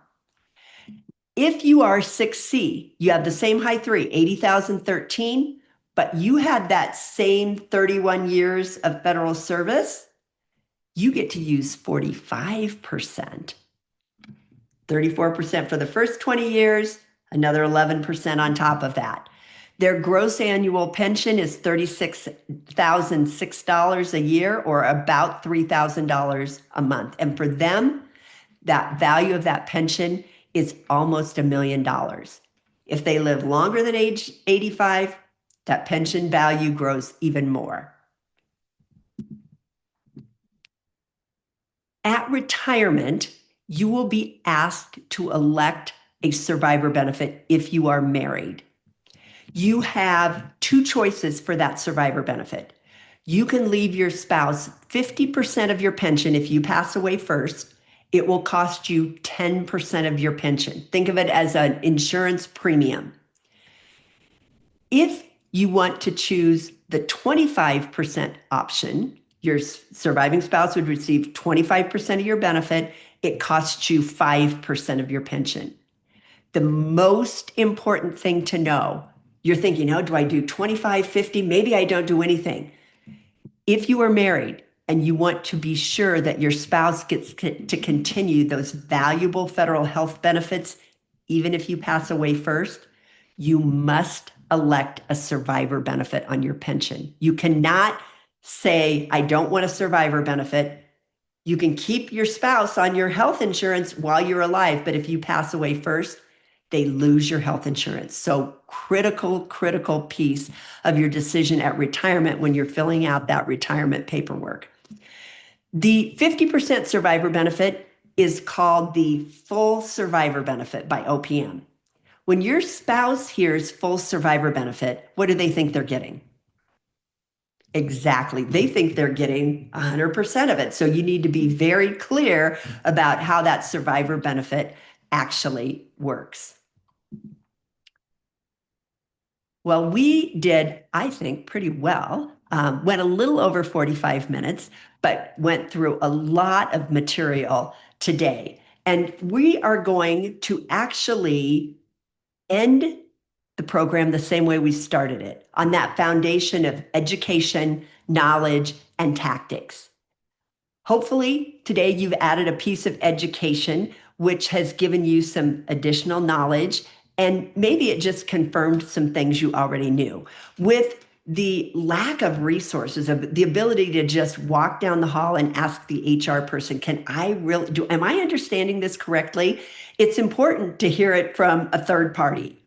If you are 6C, you have the same high 3, 80,013, but you had that same 31 years of federal service, you get to use 45%. 34% for the first 20 years, another 11% on top of that. Their gross annual pension is $36,006 a year, or about $3,000 a month. And for them, that value of that pension is almost $1 million. If they live longer than age 85, that pension value grows even more. At retirement, you will be asked to elect a survivor benefit if you are married. You have two choices for that survivor benefit. You can leave your spouse 50% of your pension if you pass away first. It will cost you 10% of your pension. Think of it as an insurance premium. If you want to choose the 25% option, your surviving spouse would receive 25% of your benefit. It costs you 5% of your pension. The most important thing to know, you're thinking, oh, do I do 25, 50? Maybe I don't do anything. If you are married and you want to be sure that your spouse gets to continue those valuable federal health benefits, even if you pass away first, you must elect a survivor benefit on your pension. You cannot say, I don't want a survivor benefit. You can keep your spouse on your health insurance while you're alive, but if you pass away first, they lose your health insurance. So critical piece of your decision at retirement when you're filling out that retirement paperwork. The 50% survivor benefit is called the full survivor benefit by OPM. When your spouse hears full survivor benefit, what do they think they're getting? Exactly. They think they're getting 100% of it. So you need to be very clear about how that survivor benefit actually works. Well, we did, I think, pretty well. Went a little over 45 minutes, but went through a lot of material today. And we are going to actually end the program the same way we started it, on that foundation of education, knowledge, and tactics. Hopefully, today you've added a piece of education which has given you some additional knowledge, and maybe it just confirmed some things you already knew. With the lack of resources, of the ability to just walk down the hall and ask the HR person, am I understanding this correctly? It's important to hear it from a third party.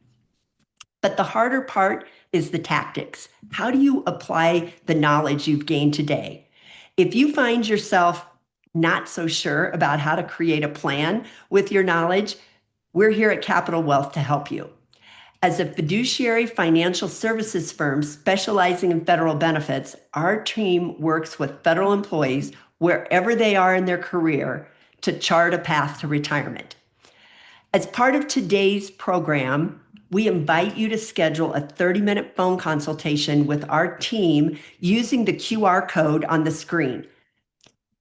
But the harder part is the tactics. How do you apply the knowledge you've gained today? If you find yourself not so sure about how to create a plan with your knowledge, we're here at Capital Wealth to help you. As a fiduciary financial services firm specializing in federal benefits, our team works with federal employees wherever they are in their career to chart a path to retirement. As part of today's program, we invite you to schedule a 30-minute phone consultation with our team using the QR code on the screen.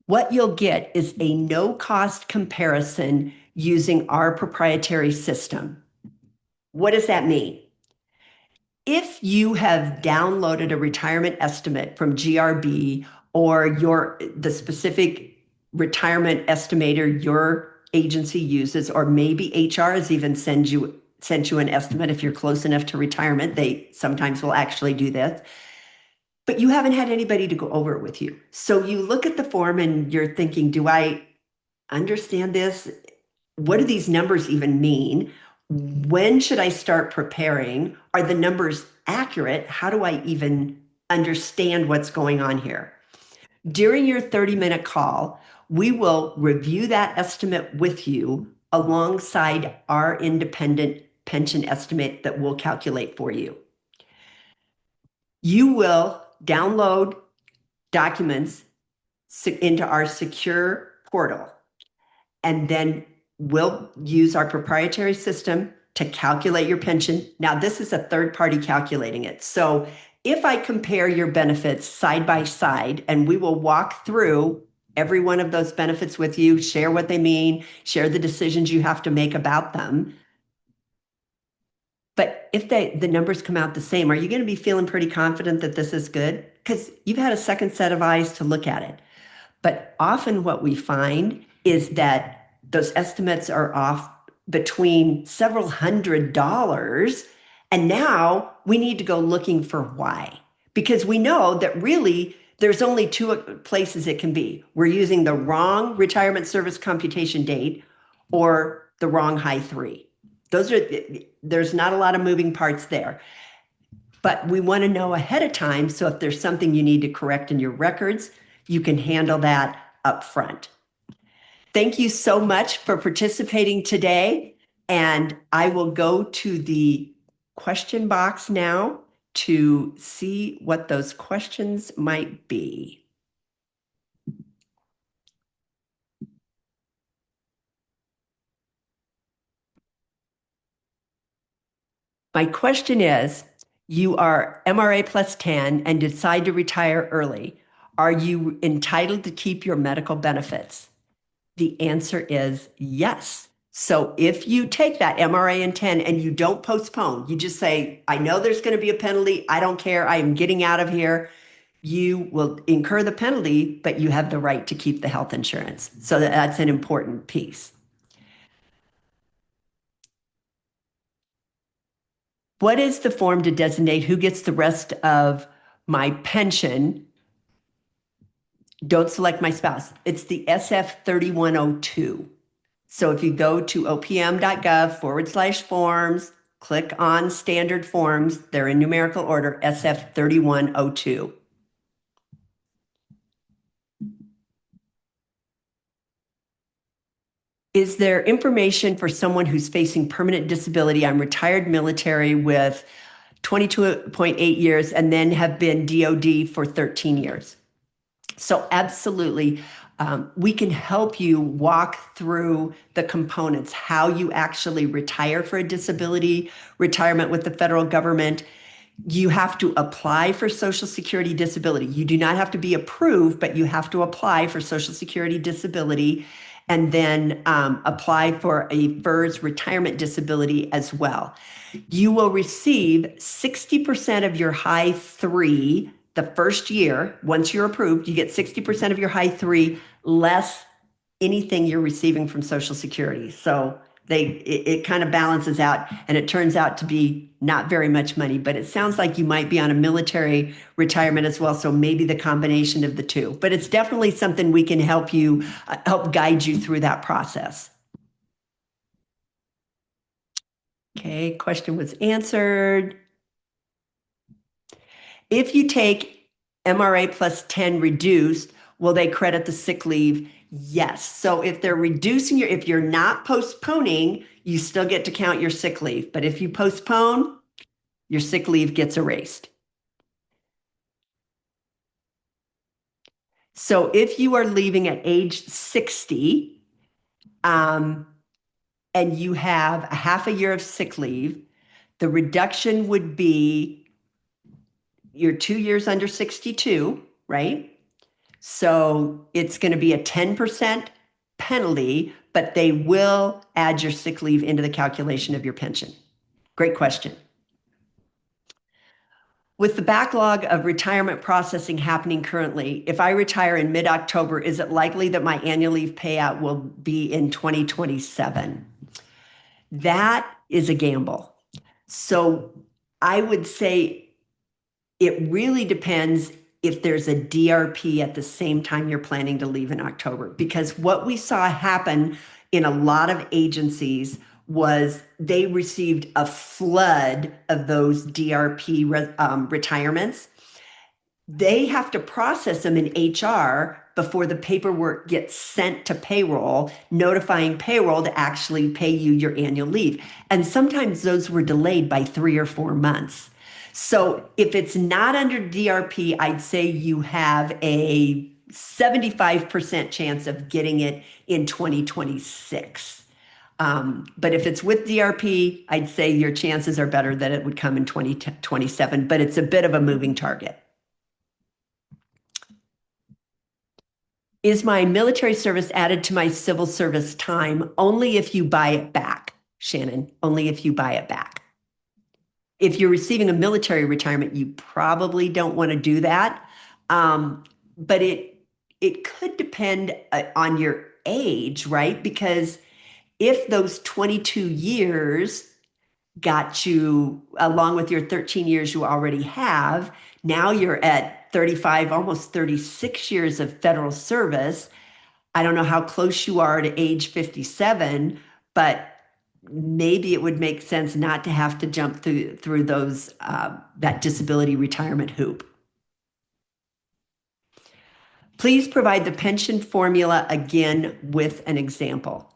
What you'll get is a no-cost comparison using our proprietary system. What does that mean? If you have downloaded a retirement estimate from GRB or the specific retirement estimator your agency uses, or maybe HR has even sent you an estimate if you're close enough to retirement, they sometimes will actually do this, but you haven't had anybody to go over it with you. So you look at the form and you're thinking, do I understand this? What do these numbers even mean? When should I start preparing? Are the numbers accurate? How do I even understand what's going on here? During your 30-minute call, we will review that estimate with you alongside our independent pension estimate that we'll calculate for you. You will download documents into our secure portal, and then we'll use our proprietary system to calculate your pension. Now, this is a third party calculating it. So if I compare your benefits side by side, and we will walk through every one of those benefits with you, share what they mean, share the decisions you have to make about them. But if the numbers come out the same, are you going to be feeling pretty confident that this is good? Because you've had a second set of eyes to look at it. But often what we find is that those estimates are off between several $100s And now we need to go looking for why, because we know that really there's only two places it can be. We're using the wrong retirement service computation date or the wrong high three. There's not a lot of moving parts there. But we want to know ahead of time, so if there's something you need to correct in your records, you can handle that up front. Thank you so much for participating today. And I will go to the question box now to see what those questions might be. My question is, you are MRA plus 10 and decide to retire early. Are you entitled to keep your medical benefits? The answer is yes. So if you take that MRA in 10 and you don't postpone, you just say, I know there's going to be a penalty. I don't care. I am getting out of here. You will incur the penalty, but you have the right to keep the health insurance. So that's an important piece. What is the form to designate who gets the rest of my pension? Don't select my spouse. It's the SF 3102. So if you go to opm.gov/forms, click on standard forms, they're in numerical order, SF 3102. Is there information for someone who's facing permanent disability? I'm retired military with 22.8 years and then have been DOD for 13 years. So absolutely, we can help you walk through the components, how you actually retire for a disability, retirement with the federal government. You have to apply for Social Security disability. You do not have to be approved, but you have to apply for Social Security disability and then apply for a FERS retirement disability as well. You will receive 60% of your high three the first year. Once you're approved, you get 60% of your high three less anything you're receiving from Social Security. So it kind of balances out, and it turns out to be not very much money, but it sounds like you might be on a military retirement as well. So maybe the combination of the two, but it's definitely something we can help you, help guide you through that process. Okay, question was answered. If you take MRA plus 10 reduced, will they credit the sick leave? Yes. So if they're reducing if you're not postponing, you still get to count your sick leave. But if you postpone, your sick leave gets erased. So if you are leaving at age 60, and you have a half a year of sick leave, the reduction would be you're 2 years under 62, right? So it's going to be a 10% penalty, but they will add your sick leave into the calculation of your pension. Great question. With the backlog of retirement processing happening currently, if I retire in mid-October, is it likely that my annual leave payout will be in 2027? That is a gamble. So I would say it really depends if there's a DRP at the same time you're planning to leave in October, because what we saw happen in a lot of agencies was they received a flood of those DRP retirements. They have to process them in HR before the paperwork gets sent to payroll, notifying payroll to actually pay you your annual leave. And sometimes those were delayed by 3 or 4 months. So if it's not under DRP, I'd say you have a 75% chance of getting it in 2026. But if it's with DRP, I'd say your chances are better that it would come in 2027, but it's a bit of a moving target. Is my military service added to my civil service time? Only if you buy it back, Shannon, only if you buy it back. If you're receiving a military retirement, you probably don't want to do that. But it could depend on your age, right? Because if those 22 years got you, along with your 13 years you already have, now you're at 35, almost 36 years of federal service. I don't know how close you are to age 57, but maybe it would make sense not to have to jump through those that disability retirement hoop. Please provide the pension formula again with an example.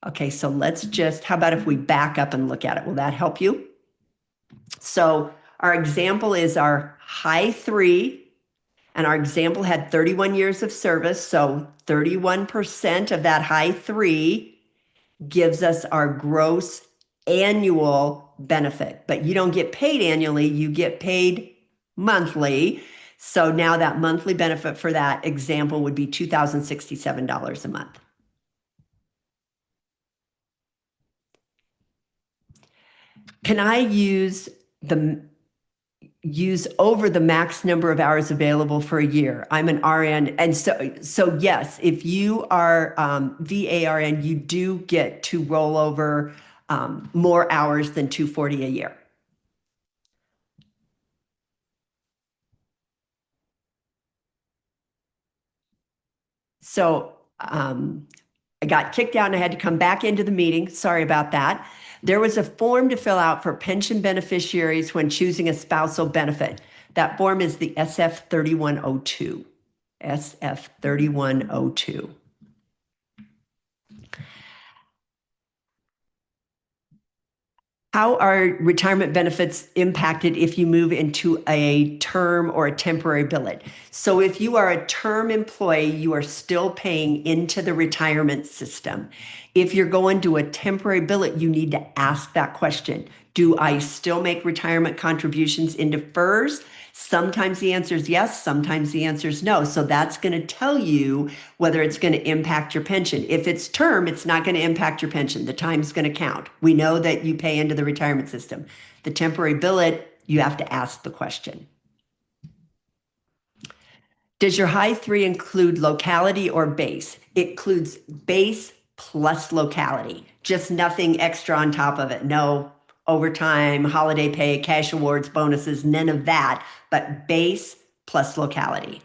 Okay, so let's just, how about if we back up and look at it? Will that help you? So our example is our high 3, and our example had 31 years of service. So 31% of that high 3 gives us our gross annual benefit. But you don't get paid annually, you get paid monthly. So now that monthly benefit for that example would be $2,067 a month. Can I use over the max number of hours available for a year? I'm an RN, and so yes, if you are VARN, you do get to roll over more hours than 240 a year. So I got kicked out and I had to come back into the meeting. Sorry about that. There was a form to fill out for pension beneficiaries when choosing a spousal benefit. That form is the SF 3102. SF 3102. How are retirement benefits impacted if you move into a term or a temporary billet? So if you are a term employee, you are still paying into the retirement system. If you're going to a temporary billet, you need to ask that question. Do I still make retirement contributions into FERS? Sometimes the answer is yes, sometimes the answer is no. So that's going to tell you whether it's going to impact your pension. If it's term, it's not going to impact your pension. The time's going to count. We know that you pay into the retirement system. The temporary billet, you have to ask the question. Does your high 3 include locality or base? It includes base plus locality, just nothing extra on top of it. No overtime, holiday pay, cash awards, bonuses, none of that, but base plus locality.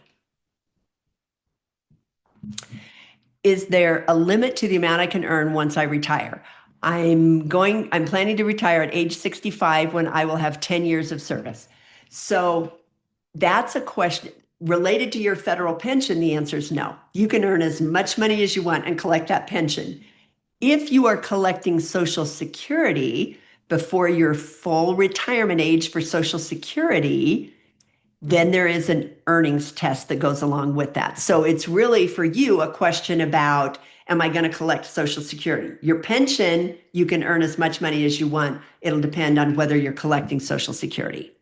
Is there a limit to the amount I can earn once I retire? I'm planning to retire at age 65 when I will have 10 years of service. So that's a question related to your federal pension. The answer is no. You can earn as much money as you want and collect that pension. If you are collecting Social Security before your full retirement age for Social Security, then there is an earnings test that goes along with that. So it's really for you a question about, am I going to collect Social Security? Your pension, you can earn as much money as you want. It'll depend on whether you're collecting Social Security.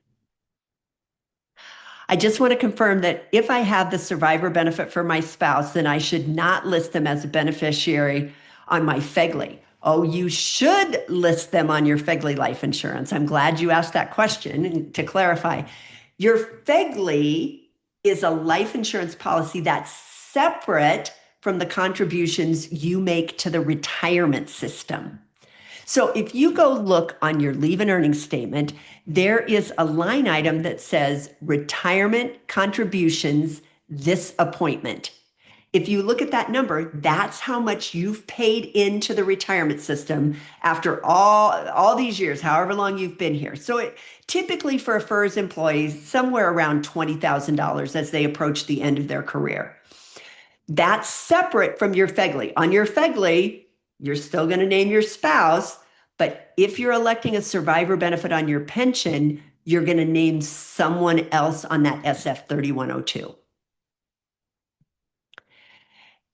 I just want to confirm that if I have the survivor benefit for my spouse, then I should not list them as a beneficiary on my FEGLI. Oh, you should list them on your FEGLI life insurance. I'm glad you asked that question. And to clarify, your FEGLI is a life insurance policy that's separate from the contributions you make to the retirement system. So if you go look on your leave and earnings statement, there is a line item that says retirement contributions this appointment. If you look at that number, that's how much you've paid into the retirement system after all these years, however long you've been here. So it typically for a FERS employee, somewhere around $20,000 as they approach the end of their career. That's separate from your FEGLI. On your FEGLI, you're still going to name your spouse, but if you're electing a survivor benefit on your pension, you're going to name someone else on that SF 3102.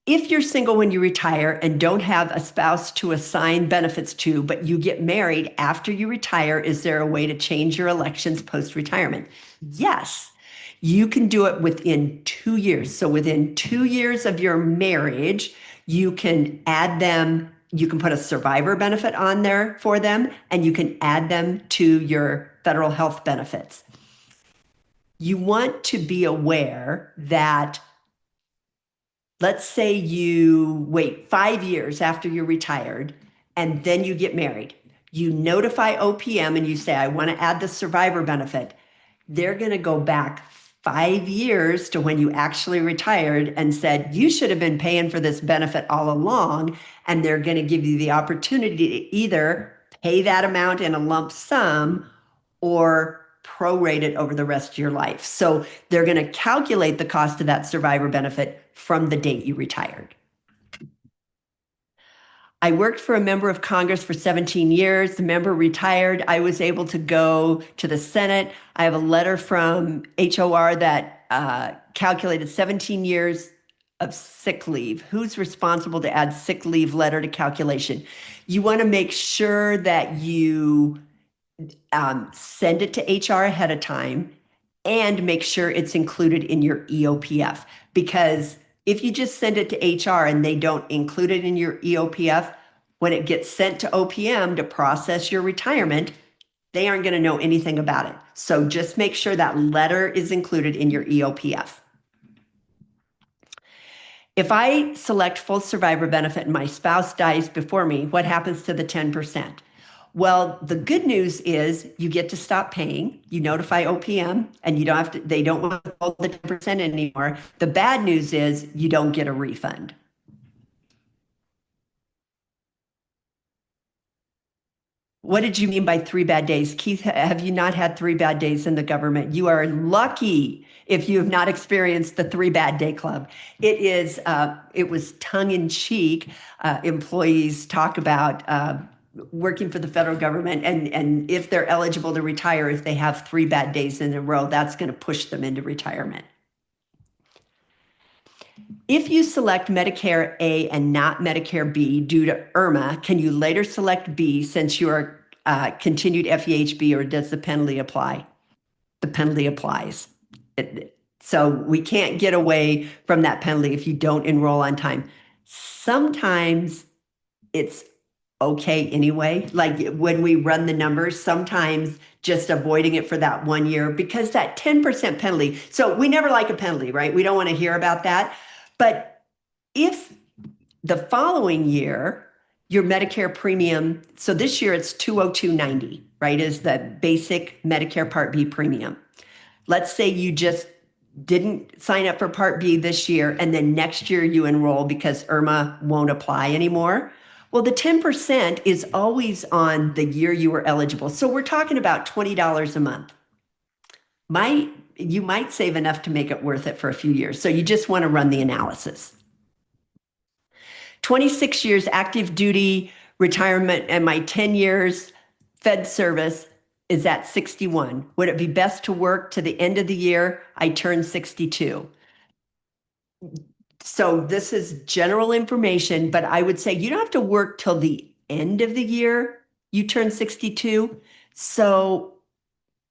If you're single when you retire and don't have a spouse to assign benefits to, but you get married after you retire, is there a way to change your elections post-retirement? Yes, you can do it within 2 years. So within 2 years of your marriage, you can add them, you can put a survivor benefit on there for them, and you can add them to your federal health benefits. You want to be aware that, let's say you wait 5 years after you're retired and then you get married. You notify OPM and you say, I want to add the survivor benefit. They're going to go back 5 years to when you actually retired and said, you should have been paying for this benefit all along. And they're going to give you the opportunity to either pay that amount in a lump sum or prorate it over the rest of your life. So they're going to calculate the cost of that survivor benefit from the date you retired. I worked for a member of Congress for 17 years. The member retired. I was able to go to the Senate. I have a letter from HOR that calculated 17 years of sick leave. Who's responsible to add sick leave letter to calculation? You want to make sure that you send it to HR ahead of time and make sure it's included in your EOPF. Because if you just send it to HR and they don't include it in your EOPF, when it gets sent to OPM to process your retirement, they aren't going to know anything about it. So just make sure that letter is included in your EOPF. If I select full survivor benefit and my spouse dies before me, what happens to the 10%? Well, the good news is you get to stop paying. You notify OPM and you don't have to, they don't want to hold the 10% anymore. The bad news is you don't get a refund. What did you mean by 3 bad days? Keith, have you not had 3 bad days in the government? You are lucky if you have not experienced the 3 bad day club. It was tongue in cheek. Employees talk about working for the federal government and if they're eligible to retire, if they have 3 bad days in a row, that's going to push them into retirement. If you select Medicare A and not Medicare B due to IRMA, can you later select B since you are continued FEHB, or does the penalty apply? The penalty applies. So we can't get away from that penalty if you don't enroll on time. Sometimes it's okay anyway. Like when we run the numbers, sometimes just avoiding it for that 1 year, because that 10% penalty. So we never like a penalty, right? We don't want to hear about that. But if the following year, your Medicare premium, so this year it's 202.90, right, is the basic Medicare Part B premium. Let's say you just didn't sign up for Part B this year, and then next year you enroll because IRMA won't apply anymore. Well, the 10% is always on the year you were eligible. So we're talking about $20 a month. You might save enough to make it worth it for a few years. So you just want to run the analysis. 26 years active duty retirement and my 10 years Fed service is at 61. Would it be best to work to the end of the year? I turn 62. So this is general information, but I would say you don't have to work till the end of the year. You turn 62. So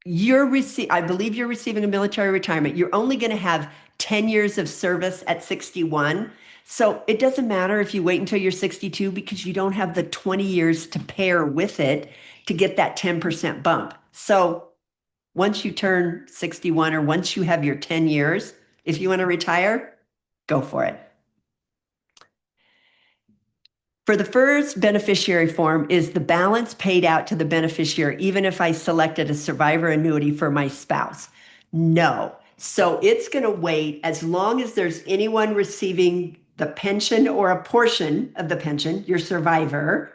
I believe you're receiving a military retirement. You're only going to have 10 years of service at 61. So it doesn't matter if you wait until you're 62 because you don't have the 20 years to pair with it to get that 10% bump. So once you turn 61 or once you have your 10 years, if you want to retire, go for it. For the FERS beneficiary form, is the balance paid out to the beneficiary even if I selected a survivor annuity for my spouse? No. So it's going to wait as long as there's anyone receiving the pension or a portion of the pension, your survivor,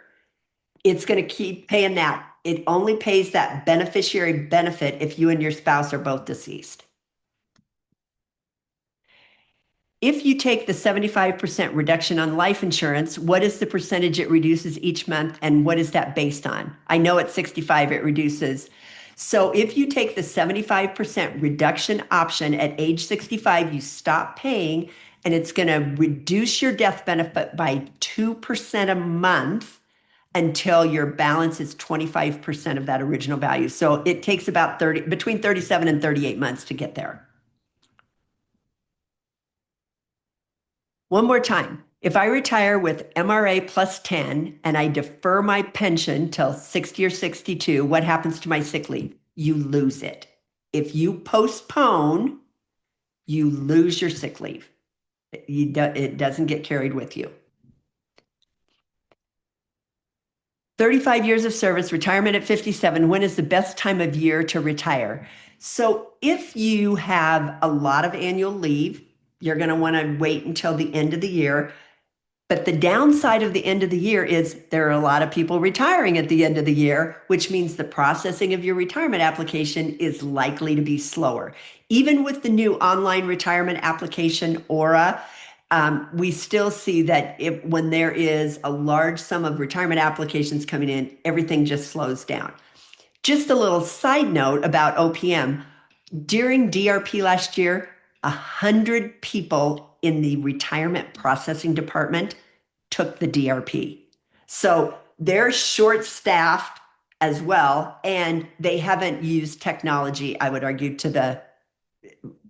it's going to keep paying that. It only pays that beneficiary benefit if you and your spouse are both deceased. If you take the 75% reduction on life insurance, what is the percentage it reduces each month and what is that based on? I know at 65 it reduces. So if you take the 75% reduction option at age 65, you stop paying and it's going to reduce your death benefit by 2% a month until your balance is 25% of that original value. So it takes about between 37 and 38 months to get there. One more time. If I retire with MRA plus 10 and I defer my pension till 60 or 62, what happens to my sick leave? You lose it. If you postpone, you lose your sick leave. It doesn't get carried with you. 35 years of service, retirement at 57. When is the best time of year to retire? So if you have a lot of annual leave, you're going to want to wait until the end of the year. But the downside of the end of the year is there are a lot of people retiring at the end of the year, which means the processing of your retirement application is likely to be slower. Even with the new online retirement application, Aura, we still see that when there is a large sum of retirement applications coming in, everything just slows down. Just a little side note about OPM. During DRP last year, 100 people in the retirement processing department took the DRP. So they're short-staffed as well, and they haven't used technology, I would argue, to the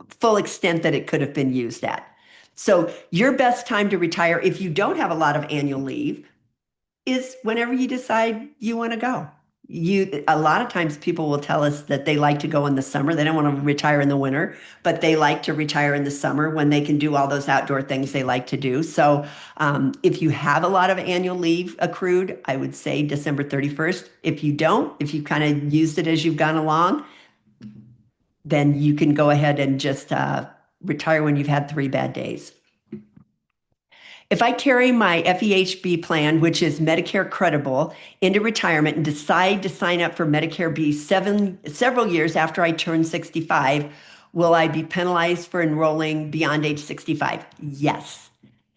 full extent that it could have been used at. So your best time to retire, if you don't have a lot of annual leave, is whenever you decide you want to go. A lot of times people will tell us that they like to go in the summer. They don't want to retire in the winter, but they like to retire in the summer when they can do all those outdoor things they like to do. So if you have a lot of annual leave accrued, I would say December 31st. If you don't, if you kind of used it as you've gone along, then you can go ahead and just retire when you've had 3 bad days. If I carry my FEHB plan, which is Medicare creditable, into retirement and decide to sign up for Medicare B several years after I turn 65, will I be penalized for enrolling beyond age 65? Yes.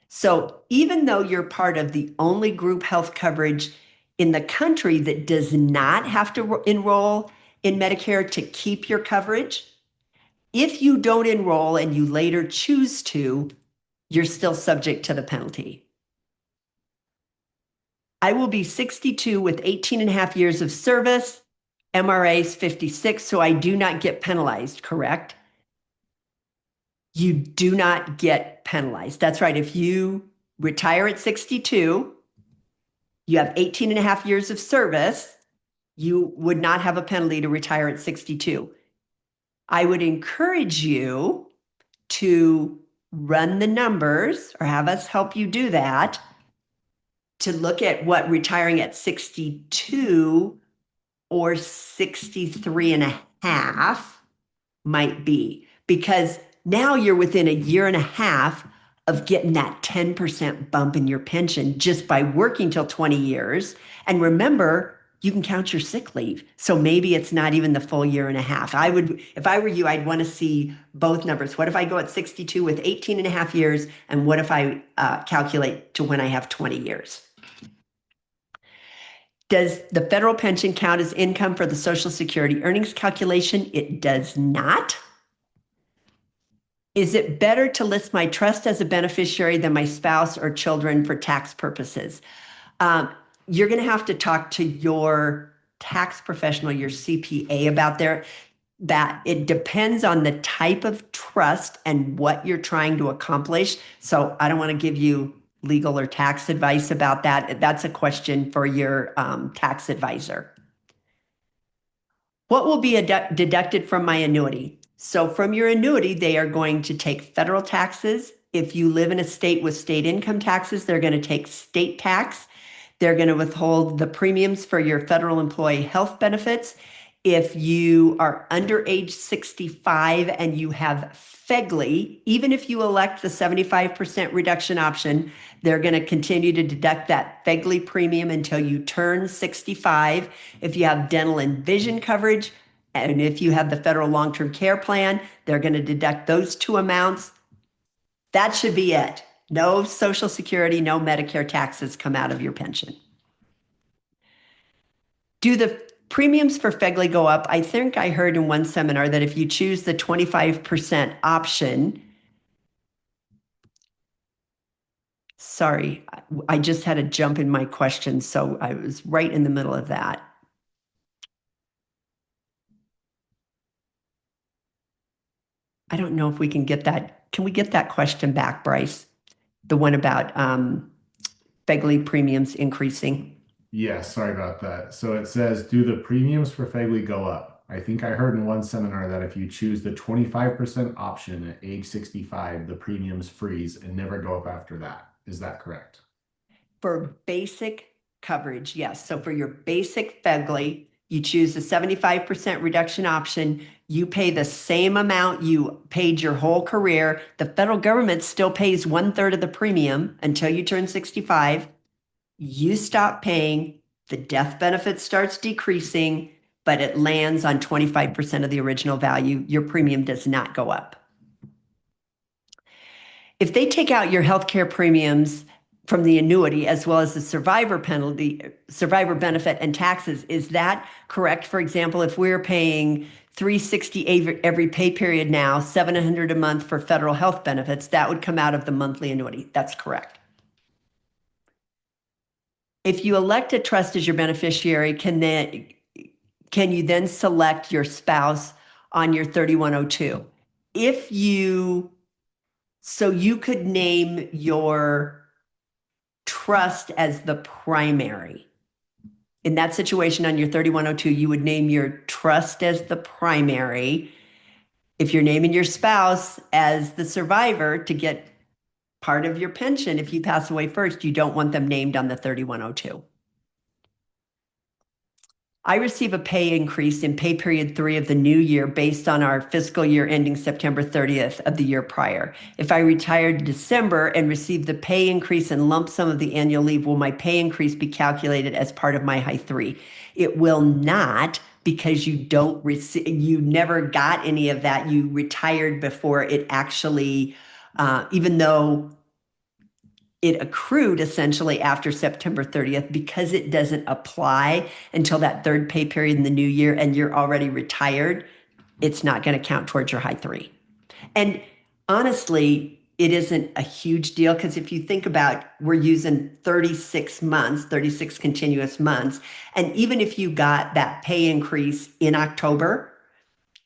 So even though you're part of the only group health coverage in the country that does not have to enroll in Medicare to keep your coverage, if you don't enroll and you later choose to, you're still subject to the penalty. I will be 62 with 18 and a half years of service. MRA is 56, so I do not get penalized, correct? You do not get penalized. That's right. If you retire at 62, you have 18 and a half years of service, you would not have a penalty to retire at 62. I would encourage you to run the numbers or have us help you do that to look at what retiring at 62 or 63 and a half might be, because now you're within a year and a half of getting that 10% bump in your pension just by working till 20 years. And remember, you can count your sick leave. So maybe it's not even the full year and a half. If I were you, I'd want to see both numbers. What if I go at 62 with 18 and a half years? And what if I calculate to when I have 20 years? Does the federal pension count as income for the Social Security earnings calculation? It does not. Is it better to list my trust as a beneficiary than my spouse or children for tax purposes? You're going to have to talk to your tax professional, your CPA, about that. It depends on the type of trust and what you're trying to accomplish. So I don't want to give you legal or tax advice about that. That's a question for your tax advisor. What will be deducted from my annuity? So from your annuity, they are going to take federal taxes. If you live in a state with state income taxes, they're going to take state tax. They're going to withhold the premiums for your federal employee health benefits. If you are under age 65 and you have FEGLI, even if you elect the 75% reduction option, they're going to continue to deduct that FEGLI premium until you turn 65. If you have dental and vision coverage, and if you have the federal long-term care plan, they're going to deduct those 2 amounts. That should be it. No Social Security, no Medicare taxes come out of your pension. Do the premiums for FEGLI go up? I think I heard in one seminar that if you choose the 25% option, sorry, I just had a jump in my question, so I was right in the middle of that. I don't know if we can get that. Can we get that question back, Bryce? The one about FEGLI premiums increasing. Yeah, sorry about that. So it says, do the premiums for FEGLI go up? I think I heard in one seminar that if you choose the 25% option at age 65, the premiums freeze and never go up after that. Is that correct? For basic coverage, yes. So for your basic FEGLI, you choose the 75% reduction option. You pay the same amount you paid your whole career. The federal government still pays 1/3 of the premium until you turn 65. You stop paying, the death benefit starts decreasing, but it lands on 25% of the original value. Your premium does not go up. If they take out your healthcare premiums from the annuity as well as the survivor benefit and taxes, is that correct? For example, if we're paying $360 every pay period now, $700 a month for federal health benefits, that would come out of the monthly annuity. That's correct. If you elect a trust as your beneficiary, can you then select your spouse on your 3102? So you could name your trust as the primary. In that situation on your 3102, you would name your trust as the primary. If you're naming your spouse as the survivor to get part of your pension, if you pass away first, you don't want them named on the 3102. I receive a pay increase in pay period 3 of the new year based on our fiscal year ending September 30th of the year prior. If I retired in December and received the pay increase and lump sum of the annual leave, will my pay increase be calculated as part of my high 3? It will not, because you never got any of that. You retired before it actually, even though it accrued essentially after September 30th, because it doesn't apply until that third pay period in the new year and you're already retired, it's not going to count towards your high 3. And honestly, it isn't a huge deal, because if you think about, we're using 36 months, 36 continuous months. And even if you got that pay increase in October,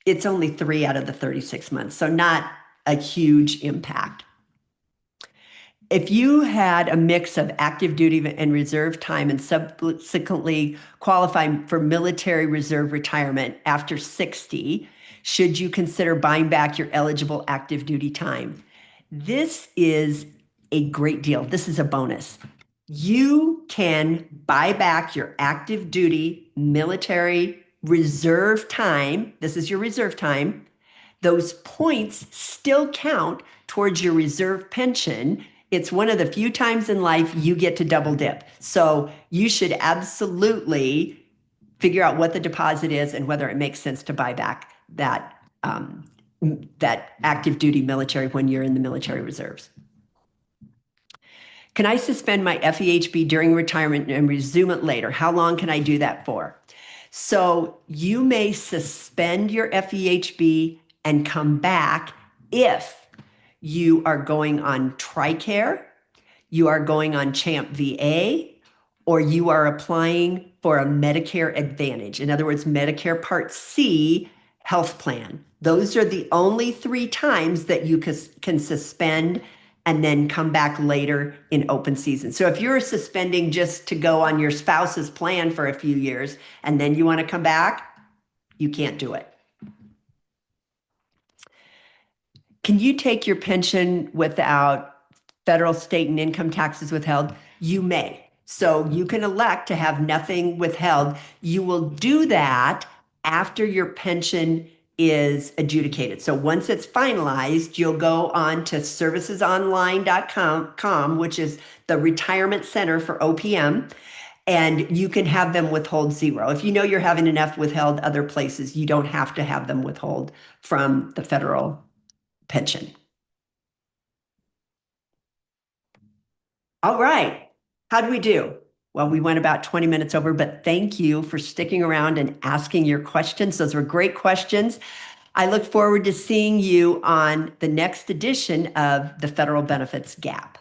it's only 3 out of the 36 months. So not a huge impact. If you had a mix of active duty and reserve time and subsequently qualify for military reserve retirement after 60, should you consider buying back your eligible active duty time? This is a great deal. This is a bonus. You can buy back your active duty military reserve time. This is your reserve time. Those points still count towards your reserve pension. It's one of the few times in life you get to double dip. So you should absolutely figure out what the deposit is and whether it makes sense to buy back that active duty military when you're in the military reserves. Can I suspend my FEHB during retirement and resume it later? How long can I do that for? So you may suspend your FEHB and come back if you are going on TRICARE, you are going on CHAMP VA, or you are applying for a Medicare Advantage. In other words, Medicare Part C health plan. Those are the only 3 times that you can suspend and then come back later in open season. So if you're suspending just to go on your spouse's plan for a few years and then you want to come back, you can't do it. Can you take your pension without federal, state, and income taxes withheld? You may. So you can elect to have nothing withheld. You will do that after your pension is adjudicated. So once it's finalized, you'll go on to servicesonline.com, which is the retirement center for OPM, and you can have them withhold 0. If you know you're having enough withheld other places, you don't have to have them withhold from the federal pension. All right. How do we do? Well, we went about 20 minutes over, but thank you for sticking around and asking your questions. Those were great questions. I look forward to seeing you on the next edition of the Federal Benefits Gap.